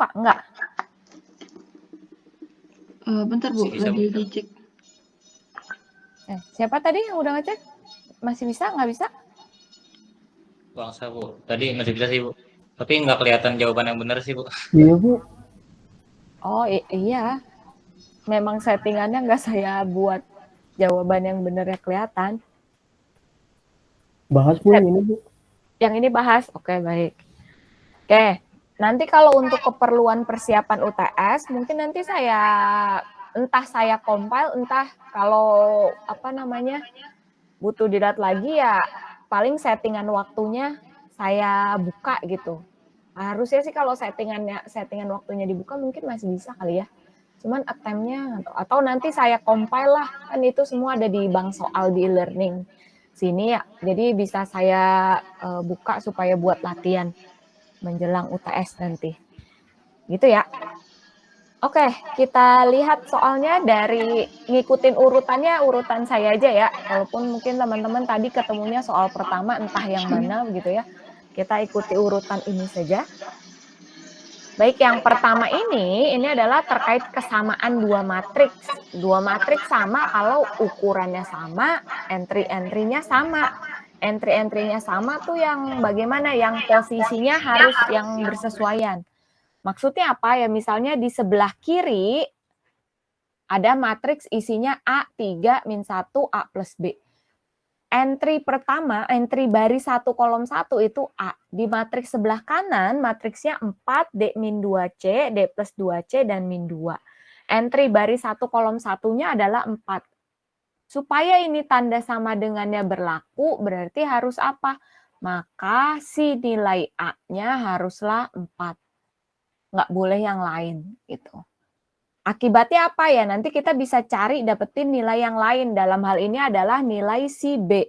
kebuka? Enggak? Bentar Bu, lagi dicek. Siapa tadi yang udah ngecek? Masih bisa? Nggak bisa? Bangsa Bu, tadi masih bisa sih Bu. Tapi nggak kelihatan jawaban yang benar sih Bu. Iya Bu. Oh iya, memang settingannya nggak saya buat jawaban yang benar ya kelihatan. Bahas Bu ini Bu. Yang ini bahas, oke baik. Oke, nanti kalau untuk keperluan persiapan UTS, mungkin nanti entah saya compile, entah kalau butuh dilihat lagi ya paling settingan waktunya saya buka gitu. Harusnya sih kalau settingan waktunya dibuka mungkin masih bisa kali ya. Cuman attempt-nya atau nanti saya compile lah, kan itu semua ada di bank soal di e-learning sini ya. Jadi bisa saya buka supaya buat latihan menjelang UTS nanti. Gitu ya. Oke, kita lihat soalnya dari ngikutin urutan saya aja ya. Walaupun mungkin teman-teman tadi ketemunya soal pertama entah yang mana begitu ya. Kita ikuti urutan ini saja. Baik, yang pertama ini adalah terkait kesamaan dua matriks. Dua matriks sama kalau ukurannya sama, entry-entry-nya sama. Entry-entry-nya sama tuh yang bagaimana? Yang posisinya harus yang bersesuaian. Maksudnya apa ya? Misalnya di sebelah kiri ada matriks isinya A3 min 1 A plus B. Entry pertama, entry baris 1 kolom 1 itu A. Di matriks sebelah kanan, matriksnya 4 D min 2C, D plus 2C, dan min 2. Entry baris 1 kolom 1-nya adalah 4. Supaya ini tanda sama dengannya berlaku, berarti harus apa? Maka si nilai A-nya haruslah 4. Nggak boleh yang lain gitu. Akibatnya apa ya? Nanti kita bisa cari dapetin nilai yang lain. Dalam hal ini adalah nilai si B.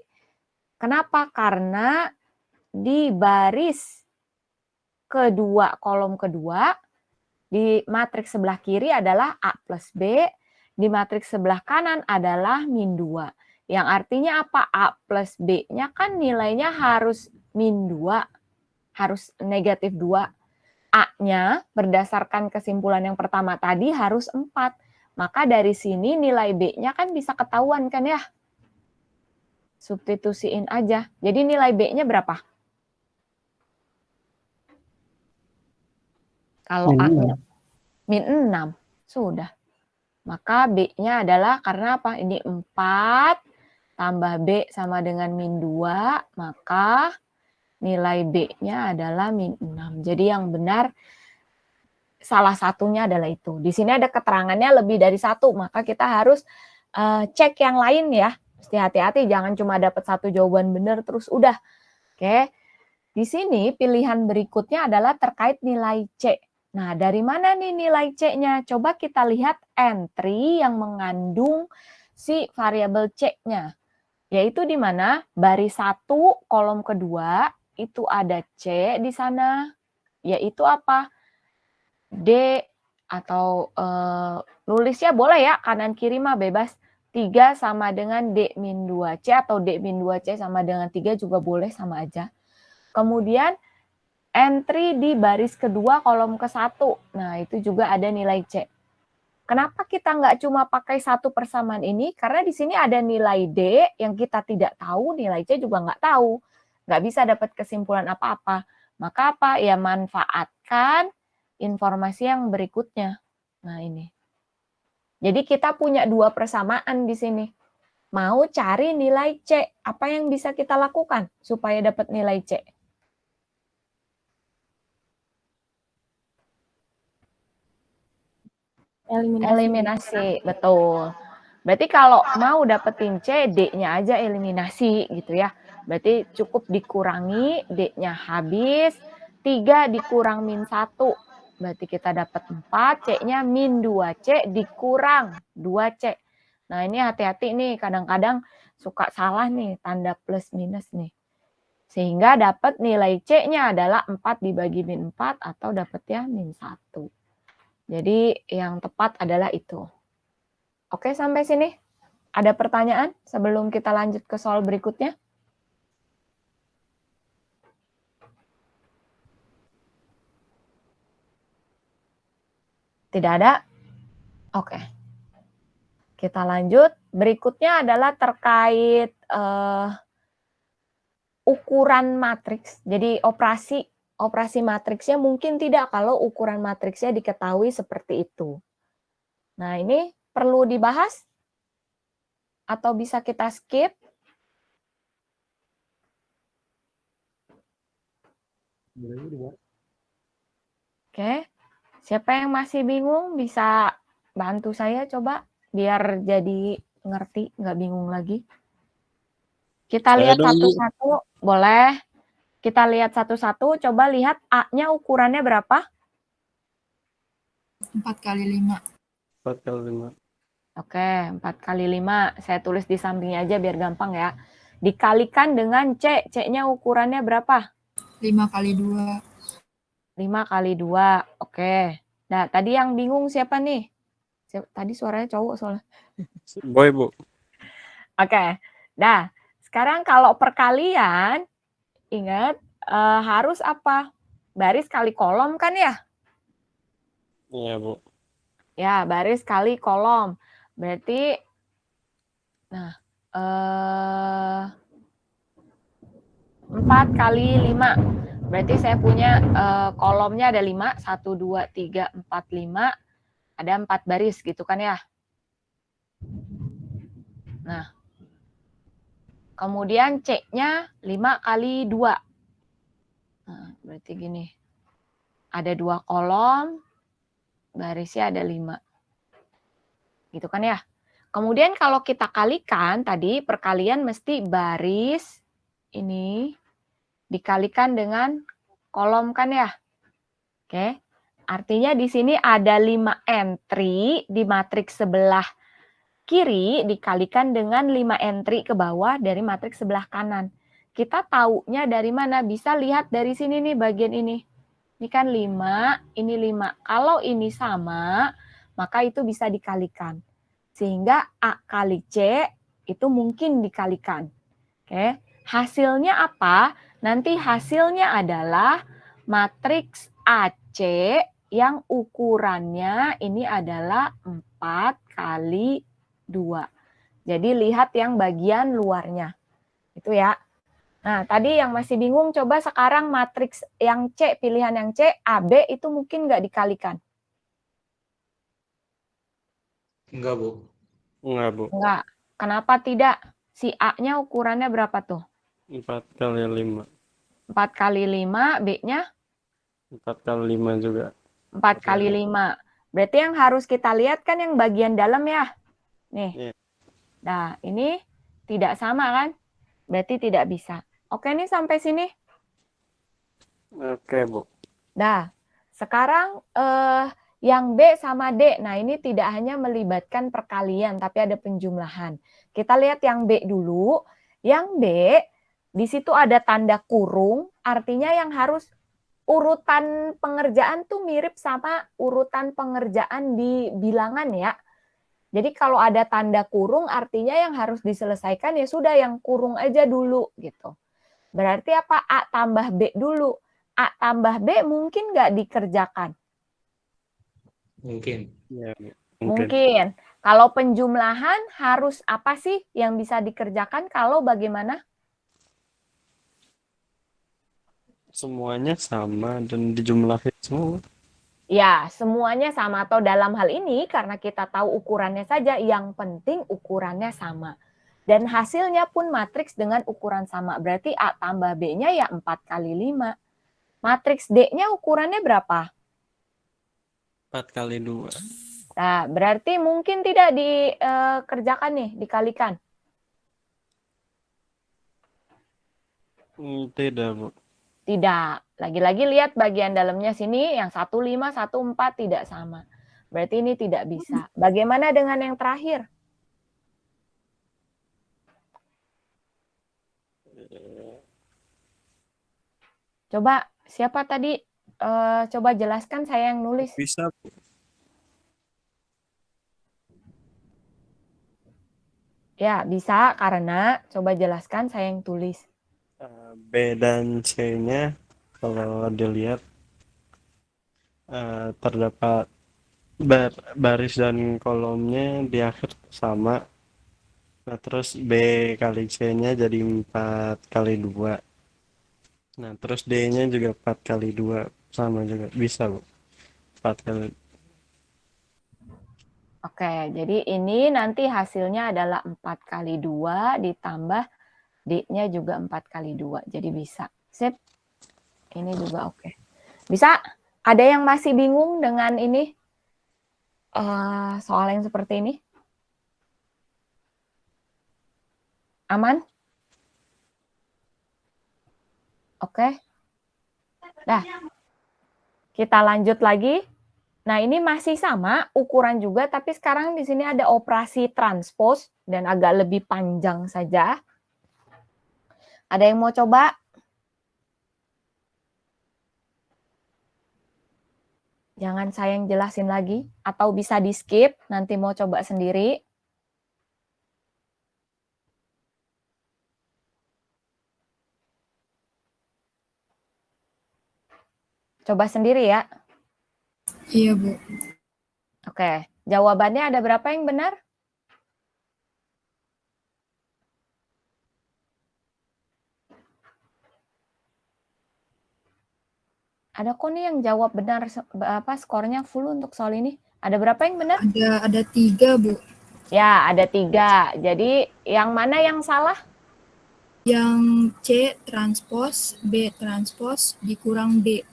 Kenapa? Karena di baris kedua, kolom kedua, di matriks sebelah kiri adalah A plus B, di matriks sebelah kanan adalah min 2. Yang artinya apa? A plus B-nya kan nilainya harus min 2, harus negatif 2. A-nya berdasarkan kesimpulan yang pertama tadi harus 4. Maka dari sini nilai B-nya kan bisa ketahuan kan ya? Substitusiin aja. Jadi nilai B-nya berapa? Kalau A-nya min 6. Sudah. Maka B-nya adalah karena apa? Ini 4 tambah B sama dengan min 2. Maka nilai B-nya adalah min 6. Jadi yang benar salah satunya adalah itu. Di sini ada keterangannya lebih dari 1, maka kita harus cek yang lain ya. Mesti hati-hati, jangan cuma dapat satu jawaban benar terus udah. Oke. Di sini pilihan berikutnya adalah terkait nilai C. Nah, dari mana nih nilai C-nya? Coba kita lihat entry yang mengandung si variabel C-nya. Yaitu di mana? Baris 1 kolom kedua itu ada C di sana. Yaitu apa? D atau nulisnya boleh ya, kanan kiri mah bebas. 3 sama dengan D min 2C atau D min 2C sama dengan 3 juga boleh, sama aja. Kemudian entry di baris kedua kolom ke-1. Nah, itu juga ada nilai C. Kenapa kita nggak cuma pakai satu persamaan ini? Karena di sini ada nilai D yang kita tidak tahu, nilai C juga nggak tahu. Nggak bisa dapat kesimpulan apa-apa. Maka apa? Ya manfaatkan informasi yang berikutnya. Nah, ini. Jadi kita punya dua persamaan di sini. Mau cari nilai C, apa yang bisa kita lakukan supaya dapat nilai C? Eliminasi, betul. Berarti kalau mau dapetin C, D-nya aja eliminasi gitu ya. Berarti cukup dikurangi, D-nya habis, 3 dikurang min 1. Berarti kita dapat 4, C-nya min 2C dikurang 2C. Nah ini hati-hati nih, kadang-kadang suka salah nih, tanda plus minus nih. Sehingga dapat nilai C-nya adalah 4 dibagi min 4 atau dapat ya min 1. Jadi yang tepat adalah itu. Oke, sampai sini. Ada pertanyaan sebelum kita lanjut ke soal berikutnya? Tidak ada? Oke. Kita lanjut. Berikutnya adalah terkait ukuran matriks. Jadi operasi matriksnya mungkin tidak kalau ukuran matriksnya diketahui seperti itu. Nah, ini perlu dibahas atau bisa kita skip? Oke. Siapa yang masih bingung bisa bantu saya coba biar jadi ngerti, nggak bingung lagi. Kita lihat satu-satu, boleh. Kita lihat satu-satu, coba lihat A-nya ukurannya berapa? 4 kali 5. 4 kali 5. Oke, 4 kali 5. Saya tulis di sampingnya aja biar gampang ya. Dikalikan dengan C. C-nya ukurannya berapa? 5 kali 2. 5 kali 2. Oke. Nah, tadi yang bingung siapa nih? Tadi suaranya cowok soalnya. Boy, Bu. Oke. Nah, sekarang kalau perkalian, ingat harus apa? Baris kali kolom kan ya? Iya, Bu. Ya, baris kali kolom. Berarti, nah, 4 kali 5. Berarti saya punya kolomnya ada 5. 1, 2, 3, 4, 5. Ada 4 baris gitu kan ya? Nah, kemudian C-nya 5 kali 2. Nah, berarti gini. Ada 2 kolom, barisnya ada 5. Gitu kan ya? Kemudian kalau kita kalikan, tadi perkalian mesti baris ini dikalikan dengan kolom kan ya? Oke. Artinya di sini ada 5 entry di matriks sebelah kiri dikalikan dengan 5 entry ke bawah dari matriks sebelah kanan. Kita taunya dari mana? Bisa lihat dari sini nih bagian ini. Ini kan 5, ini 5. Kalau ini sama, maka itu bisa dikalikan. Sehingga A kali C itu mungkin dikalikan. Oke. Hasilnya apa? Nanti hasilnya adalah matriks AC yang ukurannya ini adalah 4 kali 2. Jadi lihat yang bagian luarnya. Itu ya. Nah, tadi yang masih bingung coba sekarang matriks yang C, pilihan yang C, AB itu mungkin nggak dikalikan? Enggak, Bu. Enggak, Bu. Enggak. Kenapa tidak? Si A-nya ukurannya berapa tuh? 4 kali 5. 4 kali 5, B-nya? 4 kali 5 juga. 4 kali 5. Berarti yang harus kita lihat kan yang bagian dalam ya. Nih. Iya. Nah, ini tidak sama kan? Berarti tidak bisa. Oke nih sampai sini. Oke, Bu. Nah, sekarang yang B sama D. Nah, ini tidak hanya melibatkan perkalian, tapi ada penjumlahan. Kita lihat yang B dulu. Yang B, di situ ada tanda kurung, artinya yang harus urutan pengerjaan tuh mirip sama urutan pengerjaan di bilangan ya. Jadi kalau ada tanda kurung artinya yang harus diselesaikan ya sudah yang kurung aja dulu gitu. Berarti apa? A tambah B dulu. A tambah B mungkin nggak dikerjakan? Mungkin. Iya, Bu. Mungkin. Kalau penjumlahan harus apa sih yang bisa dikerjakan kalau bagaimana? Semuanya sama dan dijumlahin semua. Ya, semuanya sama atau dalam hal ini karena kita tahu ukurannya saja, yang penting ukurannya sama. Dan hasilnya pun matriks dengan ukuran sama. Berarti A tambah B-nya ya 4 kali 5. Matriks D-nya ukurannya berapa? 4 kali 2. Nah, berarti mungkin tidak dikerjakan nih, dikalikan. Tidak, Bu. Tidak. Lagi-lagi lihat bagian dalamnya sini, yang 15, 14 tidak sama. Berarti ini tidak bisa. Bagaimana dengan yang terakhir? Coba, siapa tadi? Coba jelaskan, saya yang nulis. Bisa, Bu. Ya, bisa karena, coba jelaskan, saya yang tulis. B dan C-nya kalau dilihat terdapat baris dan kolomnya di akhir sama. Nah, terus B kali C-nya jadi 4 kali 2. Nah, terus D-nya juga 4 kali 2. Sama juga. Bisa, Bu. 4 kali. Oke, jadi ini nanti hasilnya adalah 4 kali 2 ditambah D-nya juga 4 kali 2. Jadi bisa. Sip. Ini juga oke. Bisa? Ada yang masih bingung dengan ini? Soal yang seperti ini? Aman? Oke. Dah. Kita lanjut lagi. Nah, ini masih sama ukuran juga, tapi sekarang di sini ada operasi transpose dan agak lebih panjang saja. Ada yang mau coba? Jangan saya yang jelasin lagi, atau bisa di-skip, nanti mau coba sendiri. Coba sendiri ya. Iya, Bu. Oke, jawabannya ada berapa yang benar? Ada kok nih yang jawab benar, skornya full untuk soal ini. Ada berapa yang benar? Ada 3, Bu. Ya, ada 3. Jadi yang mana yang salah? Yang C transpose, B transpose, dikurang D.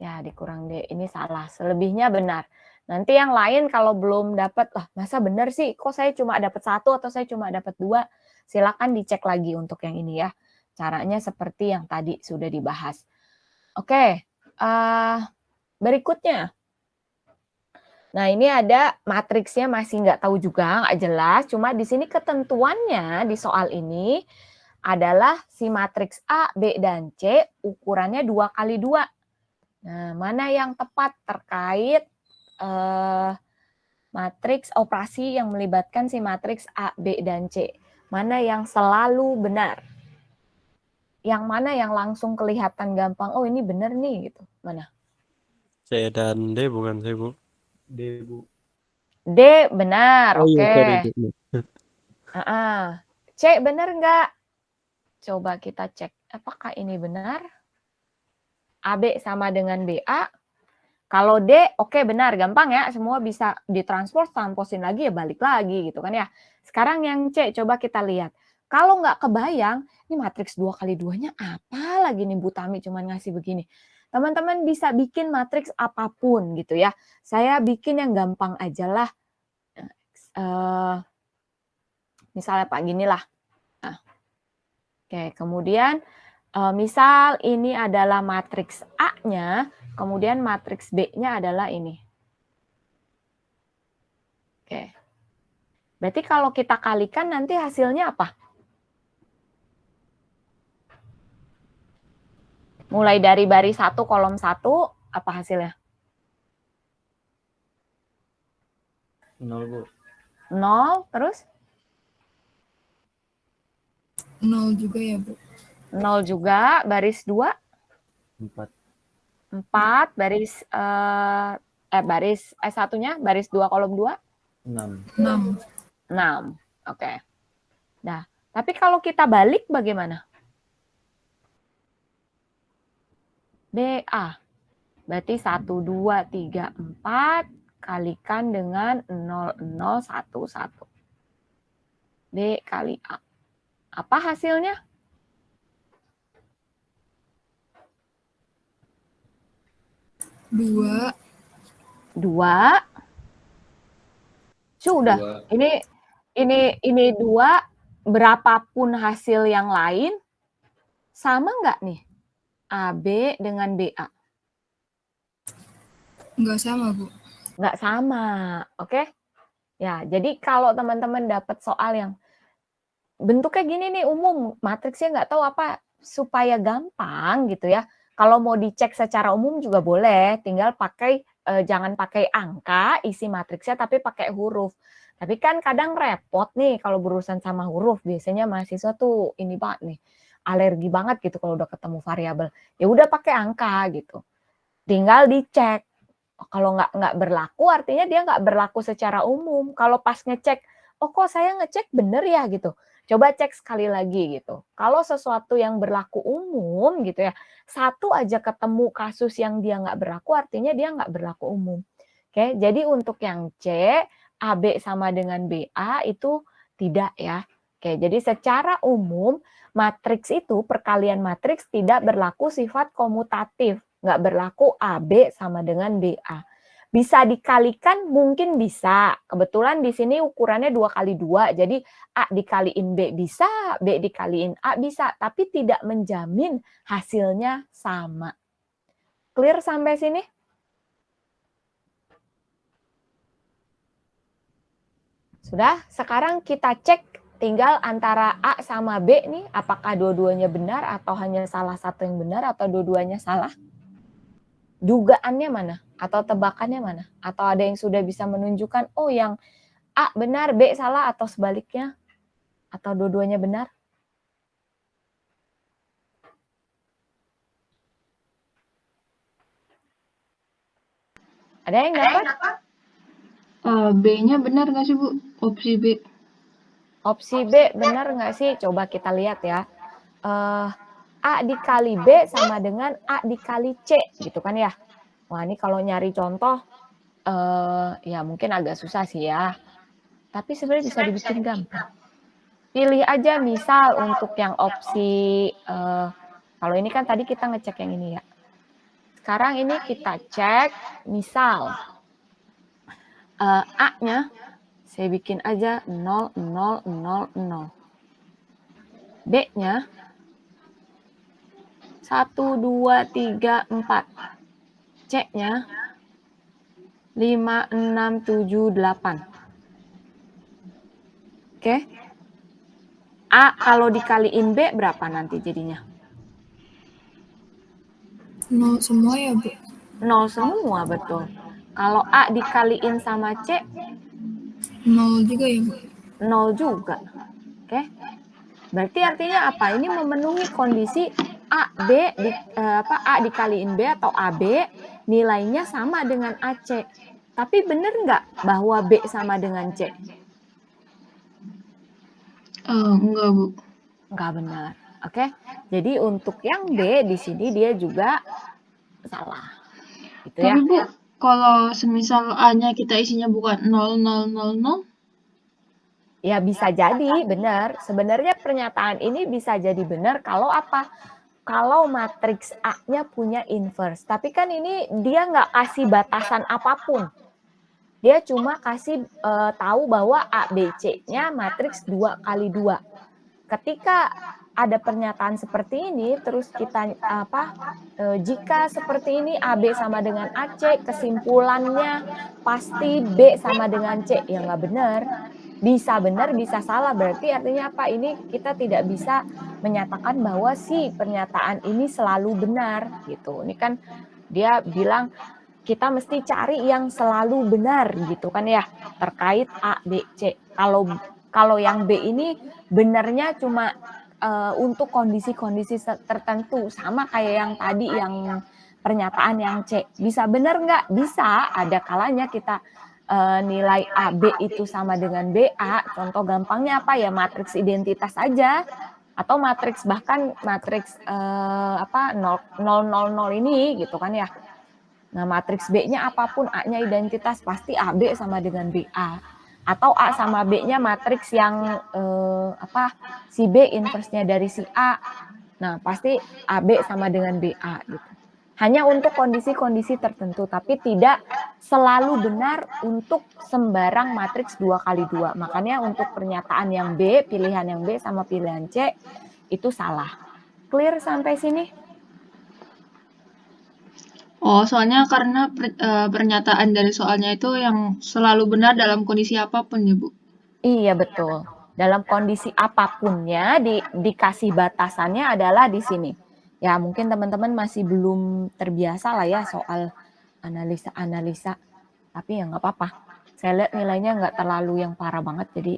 Ya, dikurang D. Ini salah. Selebihnya benar. Nanti yang lain kalau belum dapat, masa benar sih? Kok saya cuma dapat 1 atau saya cuma dapat 2? Silakan dicek lagi untuk yang ini ya. Caranya seperti yang tadi sudah dibahas. Oke, berikutnya. Nah, ini ada matriksnya masih nggak tahu juga, nggak jelas. Cuma di sini ketentuannya di soal ini adalah si matriks A, B, dan C ukurannya 2 kali 2. Nah, mana yang tepat terkait matriks operasi yang melibatkan si matriks A, B, dan C? Mana yang selalu benar? Yang mana yang langsung kelihatan gampang, oh ini benar nih gitu. Mana? C dan D bukan sih, Bu? D, Bu. D benar, Oh iya, oke. sorry, D. C benar nggak? Coba kita cek, apakah ini benar? AB sama dengan BA. Kalau D, oke benar, gampang ya, semua bisa ditransport, transposin lagi ya balik lagi gitu kan ya. Sekarang yang C, coba kita lihat. Kalau nggak kebayang, ini matriks 2 kali 2-nya apa lagi nih Bu Tami cuma ngasih begini. Teman-teman bisa bikin matriks apapun gitu ya. Saya bikin yang gampang aja lah. Misalnya Pak gini lah. Nah, oke, kemudian misal ini adalah matriks A-nya, kemudian matriks B-nya adalah ini. Oke. Berarti kalau kita kalikan nanti hasilnya apa? Mulai dari baris 1, kolom 1, apa hasilnya? 0, Bu. 0, terus? 0 juga ya, Bu. 0 juga, baris 2? 4. 4, baris satunya, baris 2, kolom 2? 6. 6. 6, oke. Nah, tapi kalau kita balik bagaimana? BA. Berarti 1, 2, 3, 4 kalikan dengan 0, 0, 1, 1. B kali A. Apa hasilnya? 2. 2. Sudah. 2. Ini 2, berapapun hasil yang lain, sama nggak nih? AB dengan BA. Nggak sama, Bu. Nggak sama, oke? Ya, jadi kalau teman-teman dapat soal yang bentuknya gini nih umum, matriksnya nggak tahu apa, supaya gampang gitu ya. Kalau mau dicek secara umum juga boleh, tinggal pakai jangan pakai angka isi matriksnya, tapi pakai huruf. Tapi kan kadang repot nih kalau berurusan sama huruf. Biasanya mahasiswa tuh ini banget nih, alergi banget gitu kalau udah ketemu variabel. Ya udah pakai angka gitu. Tinggal dicek. Kalau nggak berlaku artinya dia nggak berlaku secara umum. Kalau pas ngecek, oh kok saya ngecek bener ya gitu. Coba cek sekali lagi gitu. Kalau sesuatu yang berlaku umum gitu ya, satu aja ketemu kasus yang dia nggak berlaku artinya dia nggak berlaku umum. Oke, jadi untuk yang C, AB sama dengan BA itu tidak ya. Oke, jadi secara umum matriks itu, perkalian matriks tidak berlaku sifat komutatif. Nggak berlaku AB sama dengan BA. Bisa dikalikan mungkin bisa. Kebetulan di sini ukurannya 2 kali 2. Jadi A dikaliin B bisa, B dikaliin A bisa. Tapi tidak menjamin hasilnya sama. Clear sampai sini? Sudah? Sekarang kita cek tinggal antara A sama B nih. Apakah dua-duanya benar atau hanya salah satu yang benar atau dua-duanya salah? Dugaannya mana? Atau tebakannya mana? Atau ada yang sudah bisa menunjukkan, oh yang A benar, B salah, atau sebaliknya? Atau dua-duanya benar? Ada yang dapat? B-nya benar nggak sih, Bu? Opsi B. Opsi B benar nggak sih? Coba kita lihat ya. A dikali B sama dengan A dikali C, gitu kan ya. Wah, ini kalau nyari contoh, ya mungkin agak susah sih ya. Tapi sebenarnya bisa dibikin gampang. Pilih aja misal untuk yang opsi, kalau ini kan tadi kita ngecek yang ini ya. Sekarang ini kita cek, misal A-nya, saya bikin aja 0, 0, 0, 0. B-nya 1, 2, 3, 4. C-nya 5, 6, 7, 8. Oke. A kalau dikaliin B berapa nanti jadinya? 0 semua ya, Bu? 0 semua, betul. Kalau A dikaliin sama C, 0 juga ya, Bu? 0 juga. Oke. Berarti artinya apa? Ini memenuhi kondisi A dikaliin B atau AB nilainya sama dengan AC. Tapi benar nggak bahwa B sama dengan C? Enggak, Bu. Nggak benar. Oke. Jadi untuk yang B di sini dia juga salah. Gitu ya. Tapi, Bu, kalau semisal A-nya kita isinya bukan 0, 0, 0, 0? Ya bisa jadi benar. Sebenarnya pernyataan ini bisa jadi benar kalau apa? Kalau matriks A-nya punya inverse. Tapi kan ini dia nggak kasih batasan apapun. Dia cuma kasih tahu bahwa A, B, C-nya matriks 2 kali 2. Ketika ada pernyataan seperti ini, terus kita jika seperti ini AB sama dengan AC, kesimpulannya pasti B sama dengan C. Ya nggak benar. Bisa benar, bisa salah. Berarti artinya apa? Ini kita tidak bisa menyatakan bahwa si pernyataan ini selalu benar gitu. Ini kan dia bilang kita mesti cari yang selalu benar gitu kan ya, terkait A, B, C. Kalau yang B ini benarnya cuma untuk kondisi-kondisi tertentu, sama kayak yang tadi yang pernyataan yang C. Bisa benar nggak? Bisa. Ada kalanya kita nilai AB itu sama dengan BA. Contoh gampangnya apa ya? Matriks identitas aja. Atau matriks bahkan matriks 0, 0, 0 ini gitu kan ya. Nah, matriks B-nya apapun, A-nya identitas, pasti AB sama dengan BA. Atau A sama B-nya matriks yang si B inverse-nya dari si A. Nah, pasti AB sama dengan BA gitu. Hanya untuk kondisi-kondisi tertentu, tapi tidak selalu benar untuk sembarang matriks 2 kali 2. Makanya untuk pernyataan yang B, pilihan yang B sama pilihan C, itu salah. Clear sampai sini? Oh, soalnya karena pernyataan dari soalnya itu yang selalu benar dalam kondisi apapun ya, Bu? Iya, betul. Dalam kondisi apapunnya dikasih batasannya adalah di sini. Ya, mungkin teman-teman masih belum terbiasa lah ya soal analisa-analisa. Tapi ya nggak apa-apa. Saya lihat nilainya nggak terlalu yang parah banget, jadi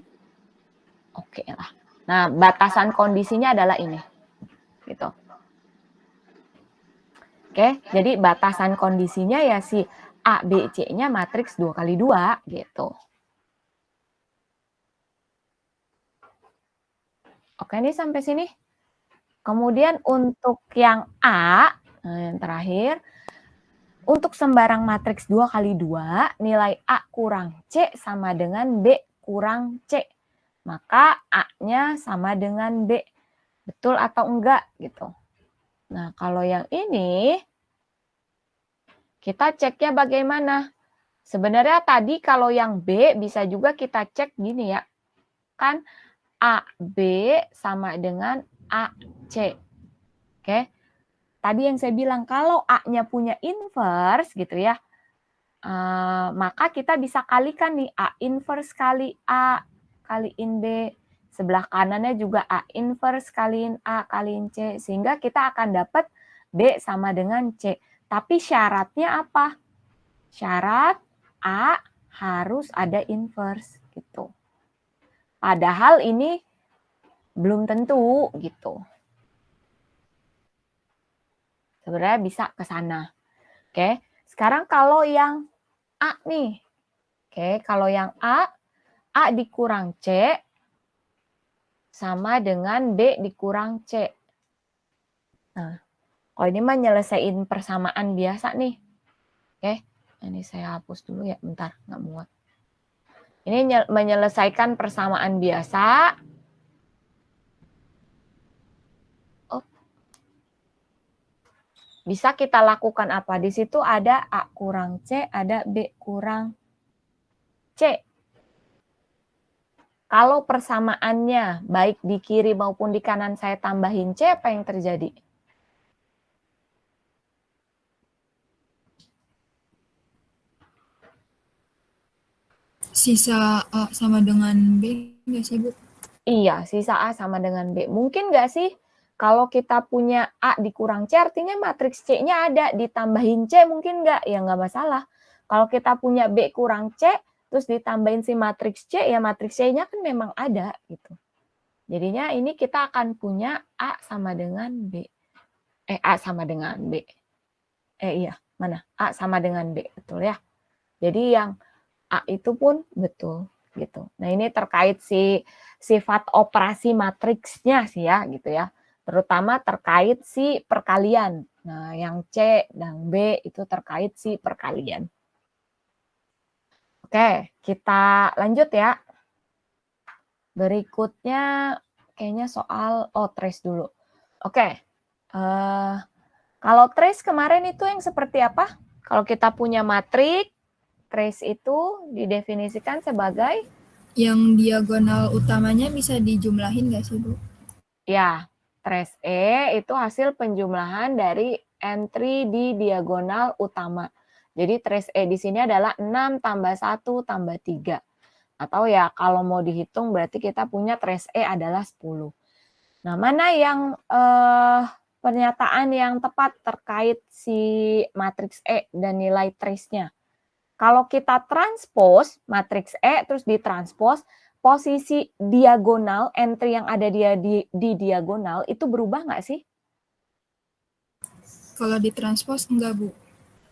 oke lah. Nah, batasan kondisinya adalah ini. Gitu. Oke, jadi batasan kondisinya ya si A, B, C-nya matriks 2 kali 2 gitu. Oke, ini sampai sini. Kemudian untuk yang A, yang terakhir, untuk sembarang matriks 2 kali 2, nilai A kurang C sama dengan B kurang C. Maka A-nya sama dengan B. Betul atau enggak gitu. Nah, kalau yang ini, kita ceknya bagaimana? Sebenarnya tadi kalau yang B bisa juga kita cek gini ya. Kan AB sama dengan AC. Oke. Tadi yang saya bilang kalau A-nya punya inverse gitu ya. Maka kita bisa kalikan nih A inverse kali A kaliin B. Sebelah kanannya juga A inverse kaliin A kaliin C. Sehingga kita akan dapat B sama dengan C. Tapi syaratnya apa? Syarat A harus ada inverse gitu. Padahal ini belum tentu gitu. Sebenarnya bisa ke sana. Oke, sekarang kalau yang A nih. Oke, kalau yang A dikurang C sama dengan B dikurang C. Nah, kalau ini mah nyelesain persamaan biasa nih. Oke, ini saya hapus dulu ya, bentar, nggak muat. Ini menyelesaikan persamaan biasa. Bisa kita lakukan apa? Di situ ada A kurang C, ada B kurang C. Kalau persamaannya baik di kiri maupun di kanan saya tambahin C, apa yang terjadi? Sisa A sama dengan B nggak sih, Bu? Iya, sisa A sama dengan B. Mungkin nggak sih kalau kita punya A dikurang C, artinya matriks C-nya ada, ditambahin C mungkin nggak? Ya nggak masalah. Kalau kita punya B kurang C, terus ditambahin si matriks C, ya matriks C-nya kan memang ada gitu. Jadinya ini kita akan punya A sama dengan B. A sama dengan B. Iya, mana? A sama dengan B, betul ya. Jadi yang A itu pun betul gitu. Nah, ini terkait si sifat operasi matriksnya sih ya gitu ya. Terutama terkait si perkalian. Nah, yang C dan B itu terkait si perkalian. Oke, kita lanjut ya. Berikutnya kayaknya soal trace dulu. Oke. Kalau trace kemarin itu yang seperti apa? Kalau kita punya matriks, trace itu didefinisikan sebagai Yang diagonal utamanya bisa dijumlahin nggak sih, Bu? ya, trace E itu hasil penjumlahan dari entry di diagonal utama. Jadi trace E di sini adalah 6 tambah 1 tambah 3. Atau ya kalau mau dihitung berarti kita punya trace E adalah 10. Nah, mana yang pernyataan yang tepat terkait si matriks E dan nilai trace-nya? Kalau kita transpose matriks E terus ditranspose, posisi diagonal, entry yang ada di diagonal itu berubah nggak sih? Kalau ditranspose enggak, Bu?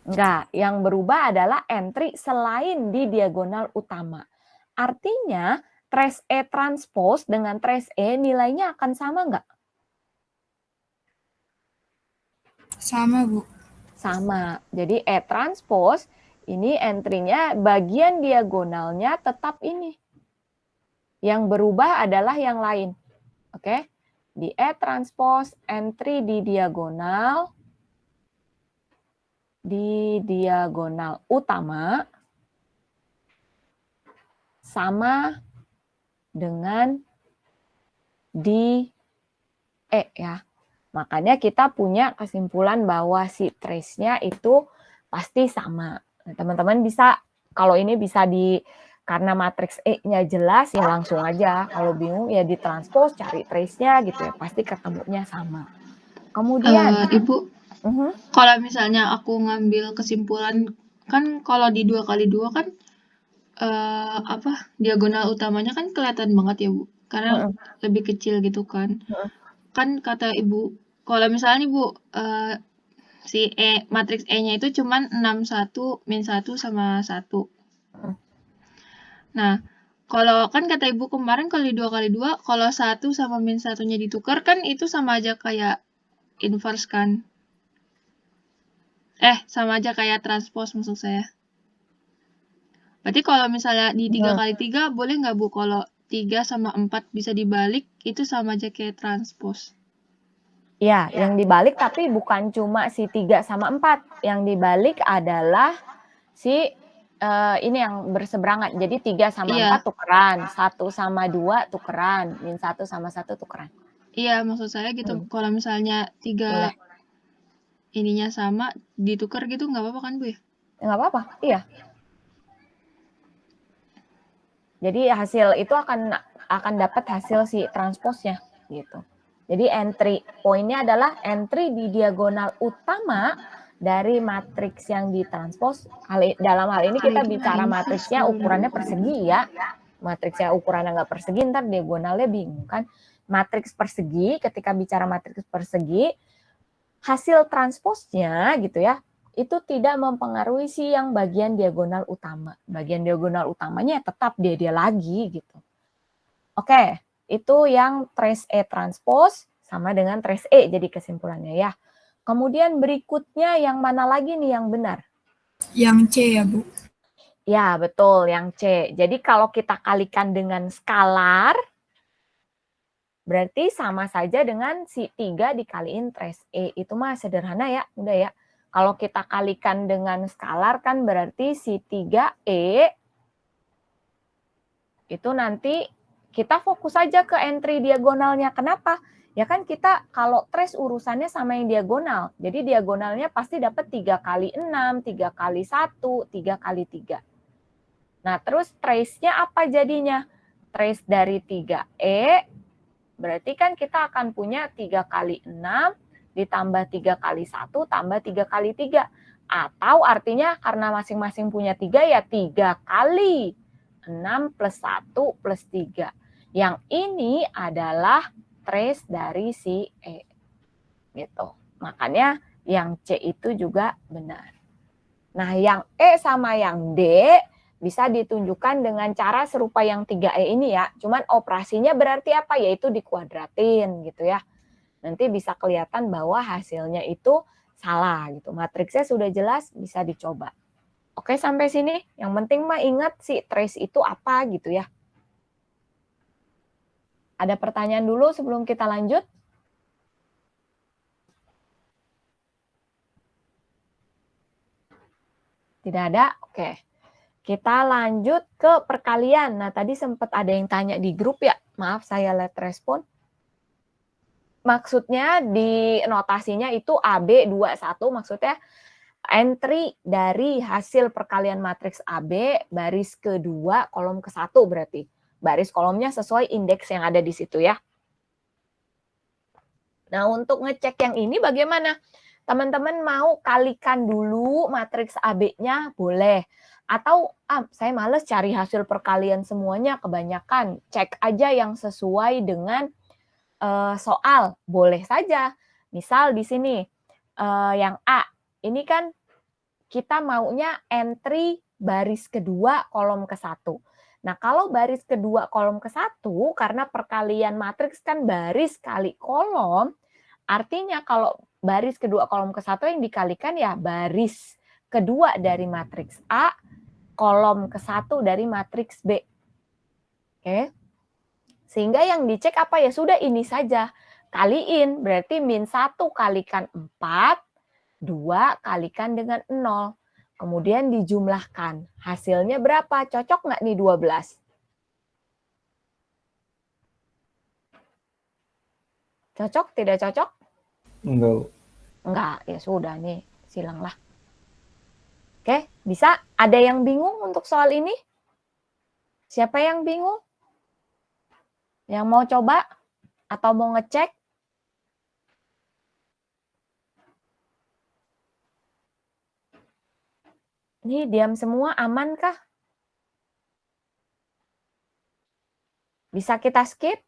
Enggak, yang berubah adalah entry selain di diagonal utama. Artinya, trace E transpose dengan trace E nilainya akan sama nggak? Sama, Bu. Sama. Jadi E transpose ini entry-nya bagian diagonalnya tetap ini. Yang berubah adalah yang lain. Oke. Di E transpose entry di diagonal utama sama dengan di E ya. Makanya kita punya kesimpulan bahwa si trace-nya itu pasti sama. Nah, teman-teman bisa, kalau ini bisa karena matriks E-nya jelas ya langsung aja. Kalau bingung ya ditranspose, cari trace-nya gitu ya. Pasti ketemunya sama. Kemudian, Ibu, kalau misalnya aku ngambil kesimpulan, kan kalau di 2 kali 2 kan diagonal utamanya kan kelihatan banget ya, Bu. Karena lebih kecil gitu kan. Kan kata Ibu, kalau misalnya Bu Si matriks E-nya itu cuman 6, 1, min 1 sama 1. Nah, kalau kan kata Ibu kemarin kalau 2 kali 2, kalau 1 sama min 1-nya ditukar kan itu sama aja kayak inverse kan? Sama aja kayak transpose maksud saya. Berarti kalau misalnya di 3 kali 3, boleh nggak Bu kalau 3 sama 4 bisa dibalik, itu sama aja kayak transpose? Ya, yang dibalik tapi bukan cuma si 3 sama 4. Yang dibalik adalah si ini yang berseberangan. Jadi 3 sama 4 tukeran, 1 sama 2 tukeran, min 1 sama 1 tukeran. Iya, maksud saya gitu. Kalau misalnya 3 Boleh. ininya sama, ditukar gitu nggak apa-apa kan Bu ya? Nggak apa-apa, iya. Jadi hasil itu akan dapat hasil si transposnya gitu. Jadi entry poinnya adalah entry di diagonal utama dari matriks yang ditranspos. Dalam hal ini kita bicara matriksnya ukurannya persegi ya. Matriksnya ukurannya nggak persegi, ntar diagonalnya bingung kan. Matriks persegi, ketika bicara matriks persegi, hasil transposnya gitu ya, itu tidak mempengaruhi si yang bagian diagonal utama. Bagian diagonal utamanya tetap dia lagi gitu. Oke, itu yang trace E transpose sama dengan trace E jadi kesimpulannya ya. Kemudian berikutnya yang mana lagi nih yang benar? Yang C ya, Bu. Ya, betul, yang C. Jadi kalau kita kalikan dengan skalar, berarti sama saja dengan si 3 dikaliin trace E. Itu mah sederhana ya, udah ya. Kalau kita kalikan dengan skalar kan berarti si 3E itu nanti kita fokus saja ke entry diagonalnya. Kenapa? Ya kan kita kalau trace urusannya sama yang diagonal. Jadi diagonalnya pasti dapat 3 kali 6, 3 kali 1, 3 kali 3. Nah terus trace-nya apa jadinya? Trace dari 3E, berarti kan kita akan punya 3 kali 6, ditambah 3 kali 1, tambah 3 kali 3. Atau artinya karena masing-masing punya 3 ya 3 kali 6 plus 1 plus 3. Yang ini adalah trace dari si E. Gitu. Makanya yang C itu juga benar. Nah yang E sama yang D bisa ditunjukkan dengan cara serupa yang 3E ini ya. Cuman operasinya berarti apa? Yaitu dikuadratin gitu ya. Nanti bisa kelihatan bahwa hasilnya itu salah gitu. Matriksnya sudah jelas, bisa dicoba. Oke, sampai sini. Yang penting mah ingat si trace itu apa gitu ya. Ada pertanyaan dulu sebelum kita lanjut? Tidak ada? Oke. Kita lanjut ke perkalian. Nah, tadi sempat ada yang tanya di grup ya. Maaf, saya let respon. Maksudnya di notasinya itu AB21, maksudnya entry dari hasil perkalian matriks AB baris kedua kolom ke-1 berarti. Baris kolomnya sesuai indeks yang ada di situ ya. Nah, untuk ngecek yang ini bagaimana? Teman-teman mau kalikan dulu matriks AB-nya boleh. Atau saya males cari hasil perkalian semuanya kebanyakan. Cek aja yang sesuai dengan soal. Boleh saja. Misal di sini yang A. Ini kan kita maunya entry baris kedua kolom ke-1. Nah, kalau baris kedua kolom ke-1, karena perkalian matriks kan baris kali kolom, artinya kalau baris kedua kolom ke-1 yang dikalikan ya baris kedua dari matriks A, kolom ke-1 dari matriks B. Oke. Sehingga yang dicek apa ya? Sudah ini saja. Kaliin, berarti min 1 kalikan 4, 2 kalikan dengan 0. Kemudian dijumlahkan. Hasilnya berapa? Cocok nggak nih 12? Cocok? Tidak cocok? Enggak. Enggak, ya sudah nih, silanglah. Oke, bisa? Ada yang bingung untuk soal ini? Siapa yang bingung? Yang mau coba? Atau mau ngecek? Ini diam semua, aman kah? Bisa kita skip?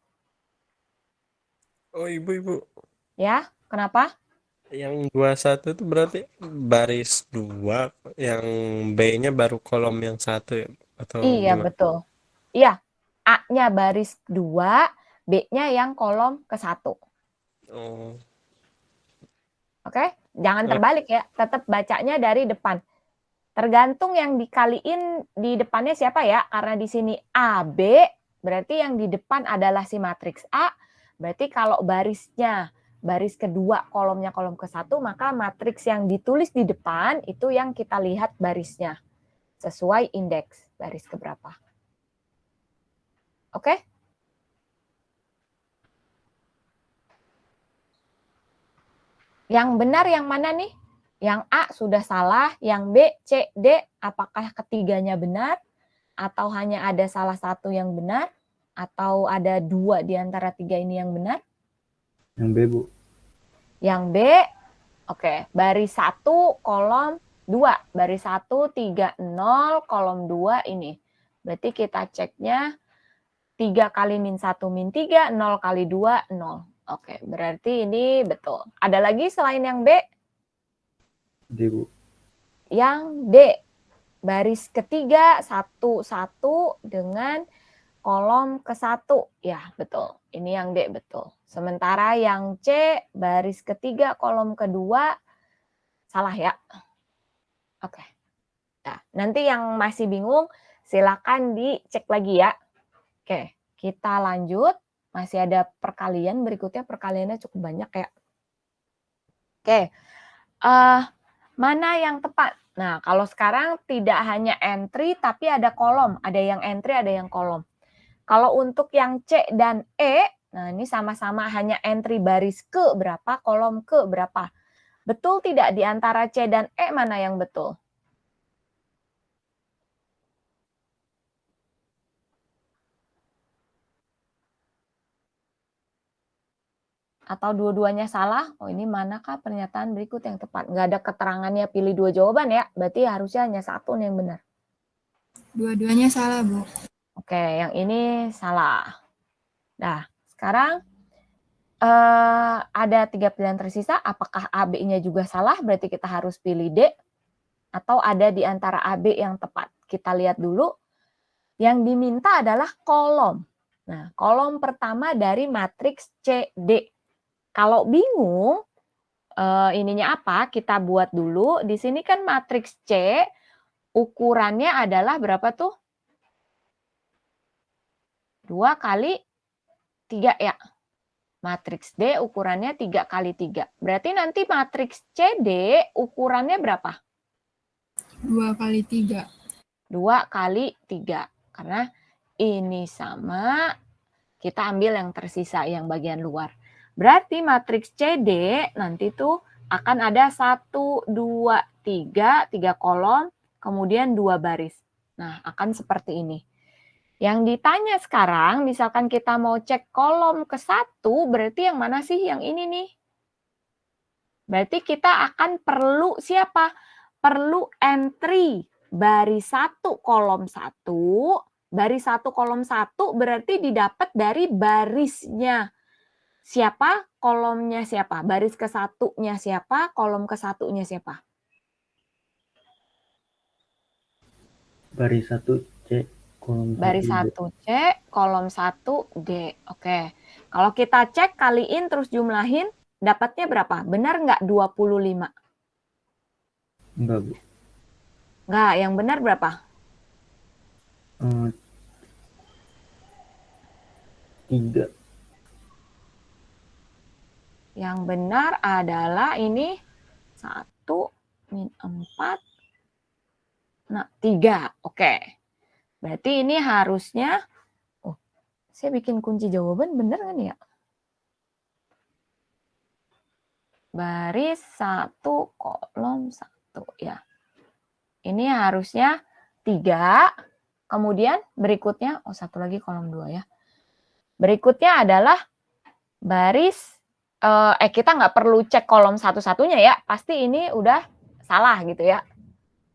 Oh, Ibu. Ya, kenapa? Yang 21 itu berarti baris 2, yang B-nya baru kolom yang 1 ya? Atau Iya, gimana? betul. Iya, A-nya baris 2, B-nya yang kolom ke-1. Oh, Oke? Jangan oh, terbalik ya, tetap bacanya dari depan. Tergantung yang dikaliin di depannya siapa ya, karena di sini AB, berarti yang di depan adalah si matriks A, berarti kalau barisnya baris kedua, kolomnya kolom ke-1, maka matriks yang ditulis di depan itu yang kita lihat barisnya, sesuai indeks, baris keberapa. Oke? Yang benar yang mana nih? Yang A sudah salah, yang B, C, D, apakah ketiganya benar? Atau hanya ada salah satu yang benar? Atau ada 2 di antara 3 ini yang benar? Yang B, Bu. Yang B, oke, baris 1, kolom 2. Baris 1, 3, 0, kolom 2 ini. Berarti kita ceknya 3 kali min 1 min 3, 0 kali 2, 0. Oke, berarti ini betul. Ada lagi selain yang B? D, Bu. Yang D, baris ketiga 1, 1 dengan kolom ke-1. Ya, betul. Ini yang D, betul. Sementara yang C, baris ketiga kolom kedua, salah ya. Oke. Nah, nanti yang masih bingung, silakan dicek lagi ya. Oke, kita lanjut. Masih ada perkalian, berikutnya perkaliannya cukup banyak ya. Oke, mana yang tepat? Nah, kalau sekarang tidak hanya entry, tapi ada kolom. Ada yang entry, ada yang kolom. Kalau untuk yang C dan E, nah ini sama-sama hanya entry baris ke berapa, kolom ke berapa. Betul tidak di antara C dan E mana yang betul? Atau dua-duanya salah? Oh, ini manakah pernyataan berikut yang tepat? Nggak ada keterangannya, pilih 2 jawaban ya. Berarti harusnya hanya satu yang benar. Dua-duanya salah, Bu. Oke, yang ini salah. Nah, sekarang ada 3 pilihan tersisa. Apakah AB-nya juga salah? Berarti kita harus pilih D. Atau ada di antara AB yang tepat. Kita lihat dulu. Yang diminta adalah kolom. Nah, kolom pertama dari matriks CD. Kalau bingung, ininya apa? Kita buat dulu. Di sini kan matriks C, ukurannya adalah berapa tuh? 2 kali 3 ya. Matriks D ukurannya 3 kali 3. Berarti nanti matriks CD ukurannya berapa? 2 kali 3. 2 kali 3. Karena ini sama, kita ambil yang tersisa, yang bagian luar. Berarti matriks CD nanti tuh akan ada 1, 2, 3, 3 kolom, kemudian 2 baris. Nah, akan seperti ini. Yang ditanya sekarang, misalkan kita mau cek kolom ke-1, berarti yang mana sih yang ini nih? Berarti kita akan perlu siapa? Perlu entry baris 1 kolom 1. Baris 1 kolom 1 berarti didapat dari barisnya. Siapa? Kolomnya siapa? Baris ke-1-nya siapa? Kolom ke-1-nya siapa? Baris 1 C, kolom 1 Baris D. 1 C, kolom 1 D. Oke. Kalau kita cek, kaliin, terus jumlahin, dapatnya berapa? Benar nggak 25? Enggak, Bu. Nggak, yang benar berapa? 3. Yang benar adalah ini 1 min 4. Nah, 3. Oke. Berarti ini harusnya, saya bikin kunci jawaban benar kan ya? Baris 1 kolom 1 ya. Ini harusnya 3. Kemudian berikutnya, satu lagi kolom 2 ya. Berikutnya adalah baris, kita nggak perlu cek kolom satu-satunya ya. Pasti ini udah salah gitu ya.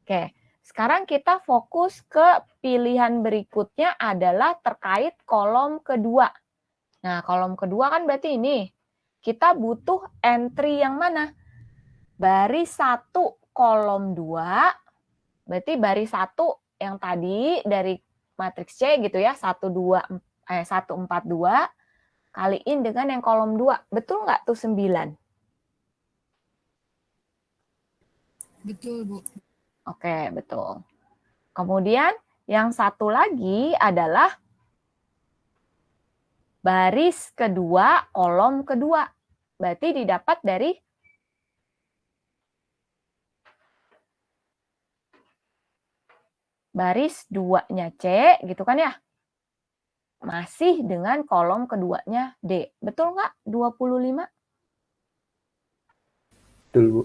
Oke, sekarang kita fokus ke pilihan berikutnya adalah terkait kolom kedua. Nah, kolom kedua kan berarti ini. Kita butuh entry yang mana? baris 1 kolom 2, berarti baris 1 yang tadi dari matriks C gitu ya, 142 kaliin dengan yang kolom 2. Betul nggak tuh 9? Betul, Bu. Oke, betul. Kemudian yang satu lagi adalah baris kedua, kolom kedua. Berarti didapat dari baris 2-nya C, gitu kan ya? Masih dengan kolom keduanya D. Betul nggak? 25? Betul, Bu.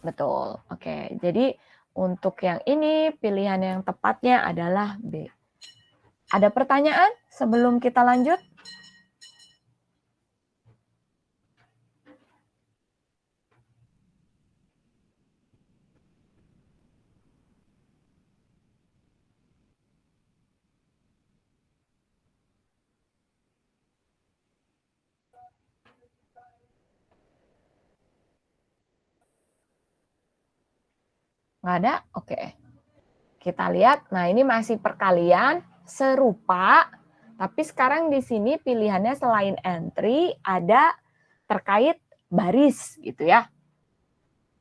Betul. Oke, jadi untuk yang ini pilihan yang tepatnya adalah B. Ada pertanyaan sebelum kita lanjut? Nggak ada? Oke. Kita lihat, nah ini masih perkalian serupa, tapi sekarang di sini pilihannya selain entry ada terkait baris gitu ya.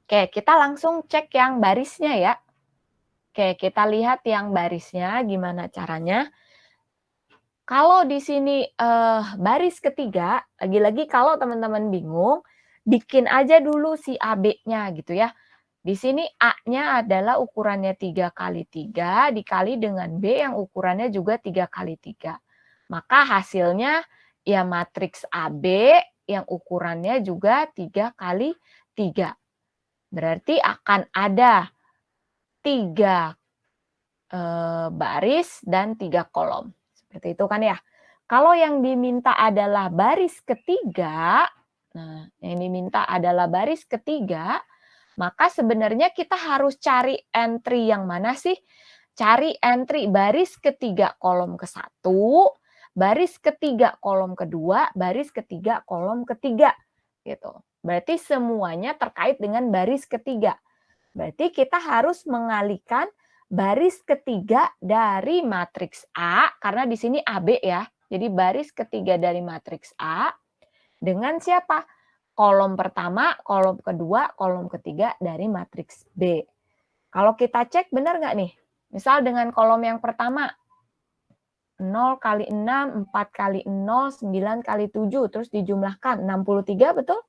Oke, kita langsung cek yang barisnya ya. Oke, kita lihat yang barisnya gimana caranya. Kalau di sini baris ketiga, lagi-lagi kalau teman-teman bingung, bikin aja dulu si AB-nya gitu ya. Di sini A-nya adalah ukurannya 3 kali 3 dikali dengan B yang ukurannya juga 3 kali 3. Maka hasilnya ya matriks AB yang ukurannya juga 3 kali 3. Berarti akan ada 3 baris dan 3 kolom. Seperti itu kan ya. Kalau yang diminta adalah baris ketiga, nah yang diminta adalah baris ketiga, maka sebenarnya kita harus cari entry yang mana sih? Cari entry baris ketiga kolom ke-1, baris ketiga kolom kedua, baris ketiga kolom ketiga. Gitu. Berarti semuanya terkait dengan baris ketiga. Berarti kita harus mengalihkan baris ketiga dari matriks A, karena di sini AB ya. Jadi baris ketiga dari matriks A dengan siapa? Kolom pertama, kolom kedua, kolom ketiga dari matriks B. Kalau kita cek benar nggak nih? Misal dengan kolom yang pertama, 0 kali 6, 4 kali 0, 9 kali 7, terus dijumlahkan, 63 betul?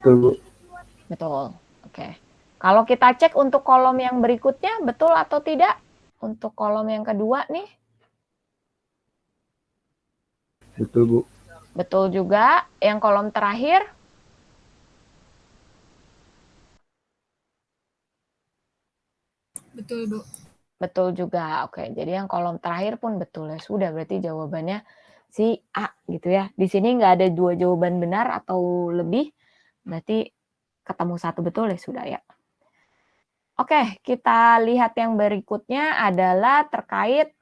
Betul, Bu. Betul, oke. Kalau kita cek untuk kolom yang berikutnya, betul atau tidak? Untuk kolom yang kedua nih, Betul, Bu. betul juga. Yang kolom terakhir, Betul, Bu. betul juga. Oke, jadi yang kolom terakhir pun betul ya. Sudah, berarti jawabannya si A gitu ya. Di sini nggak ada 2 jawaban benar atau lebih, berarti ketemu 1 betul ya sudah ya. Oke, kita lihat yang berikutnya adalah terkait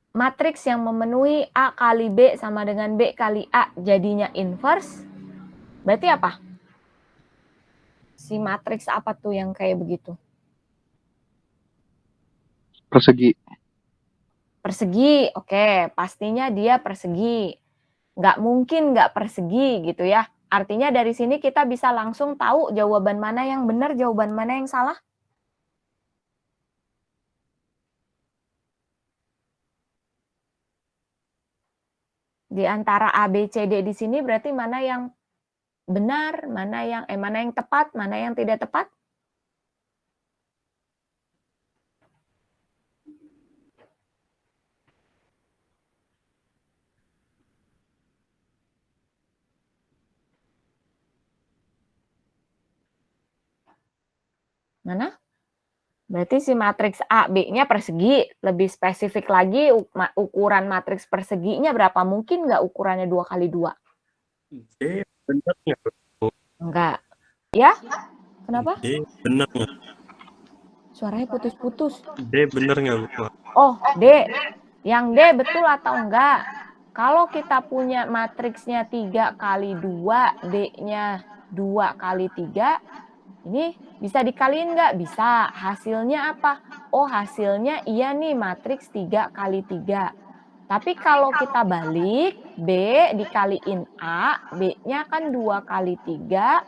matriks yang memenuhi A kali B sama dengan B kali A jadinya inverse. Berarti apa? Si matriks apa tuh yang kayak begitu? Persegi. Persegi, oke. Pastinya dia persegi. Nggak mungkin nggak persegi gitu ya. Artinya dari sini kita bisa langsung tahu jawaban mana yang benar, jawaban mana yang salah. Di antara A, B, C, D di sini berarti mana yang benar, mana yang tepat, mana yang tidak tepat? Mana? Berarti si matriks A, B-nya persegi. Lebih spesifik lagi, ukuran matriks perseginya berapa? Mungkin nggak ukurannya 2 kali 2? D bener nggak? Enggak. Ya? Kenapa? D bener nggak? Suaranya putus-putus. D bener nggak, Bu? Oh, D. Yang D betul atau enggak? Kalau kita punya matriksnya 3 kali 2, D-nya 2 kali 3, ini bisa dikaliin nggak? Bisa. Hasilnya apa? Oh, hasilnya iya nih matriks 3 kali 3. Tapi kalau kita balik, B dikaliin A, B-nya kan 2 kali 3,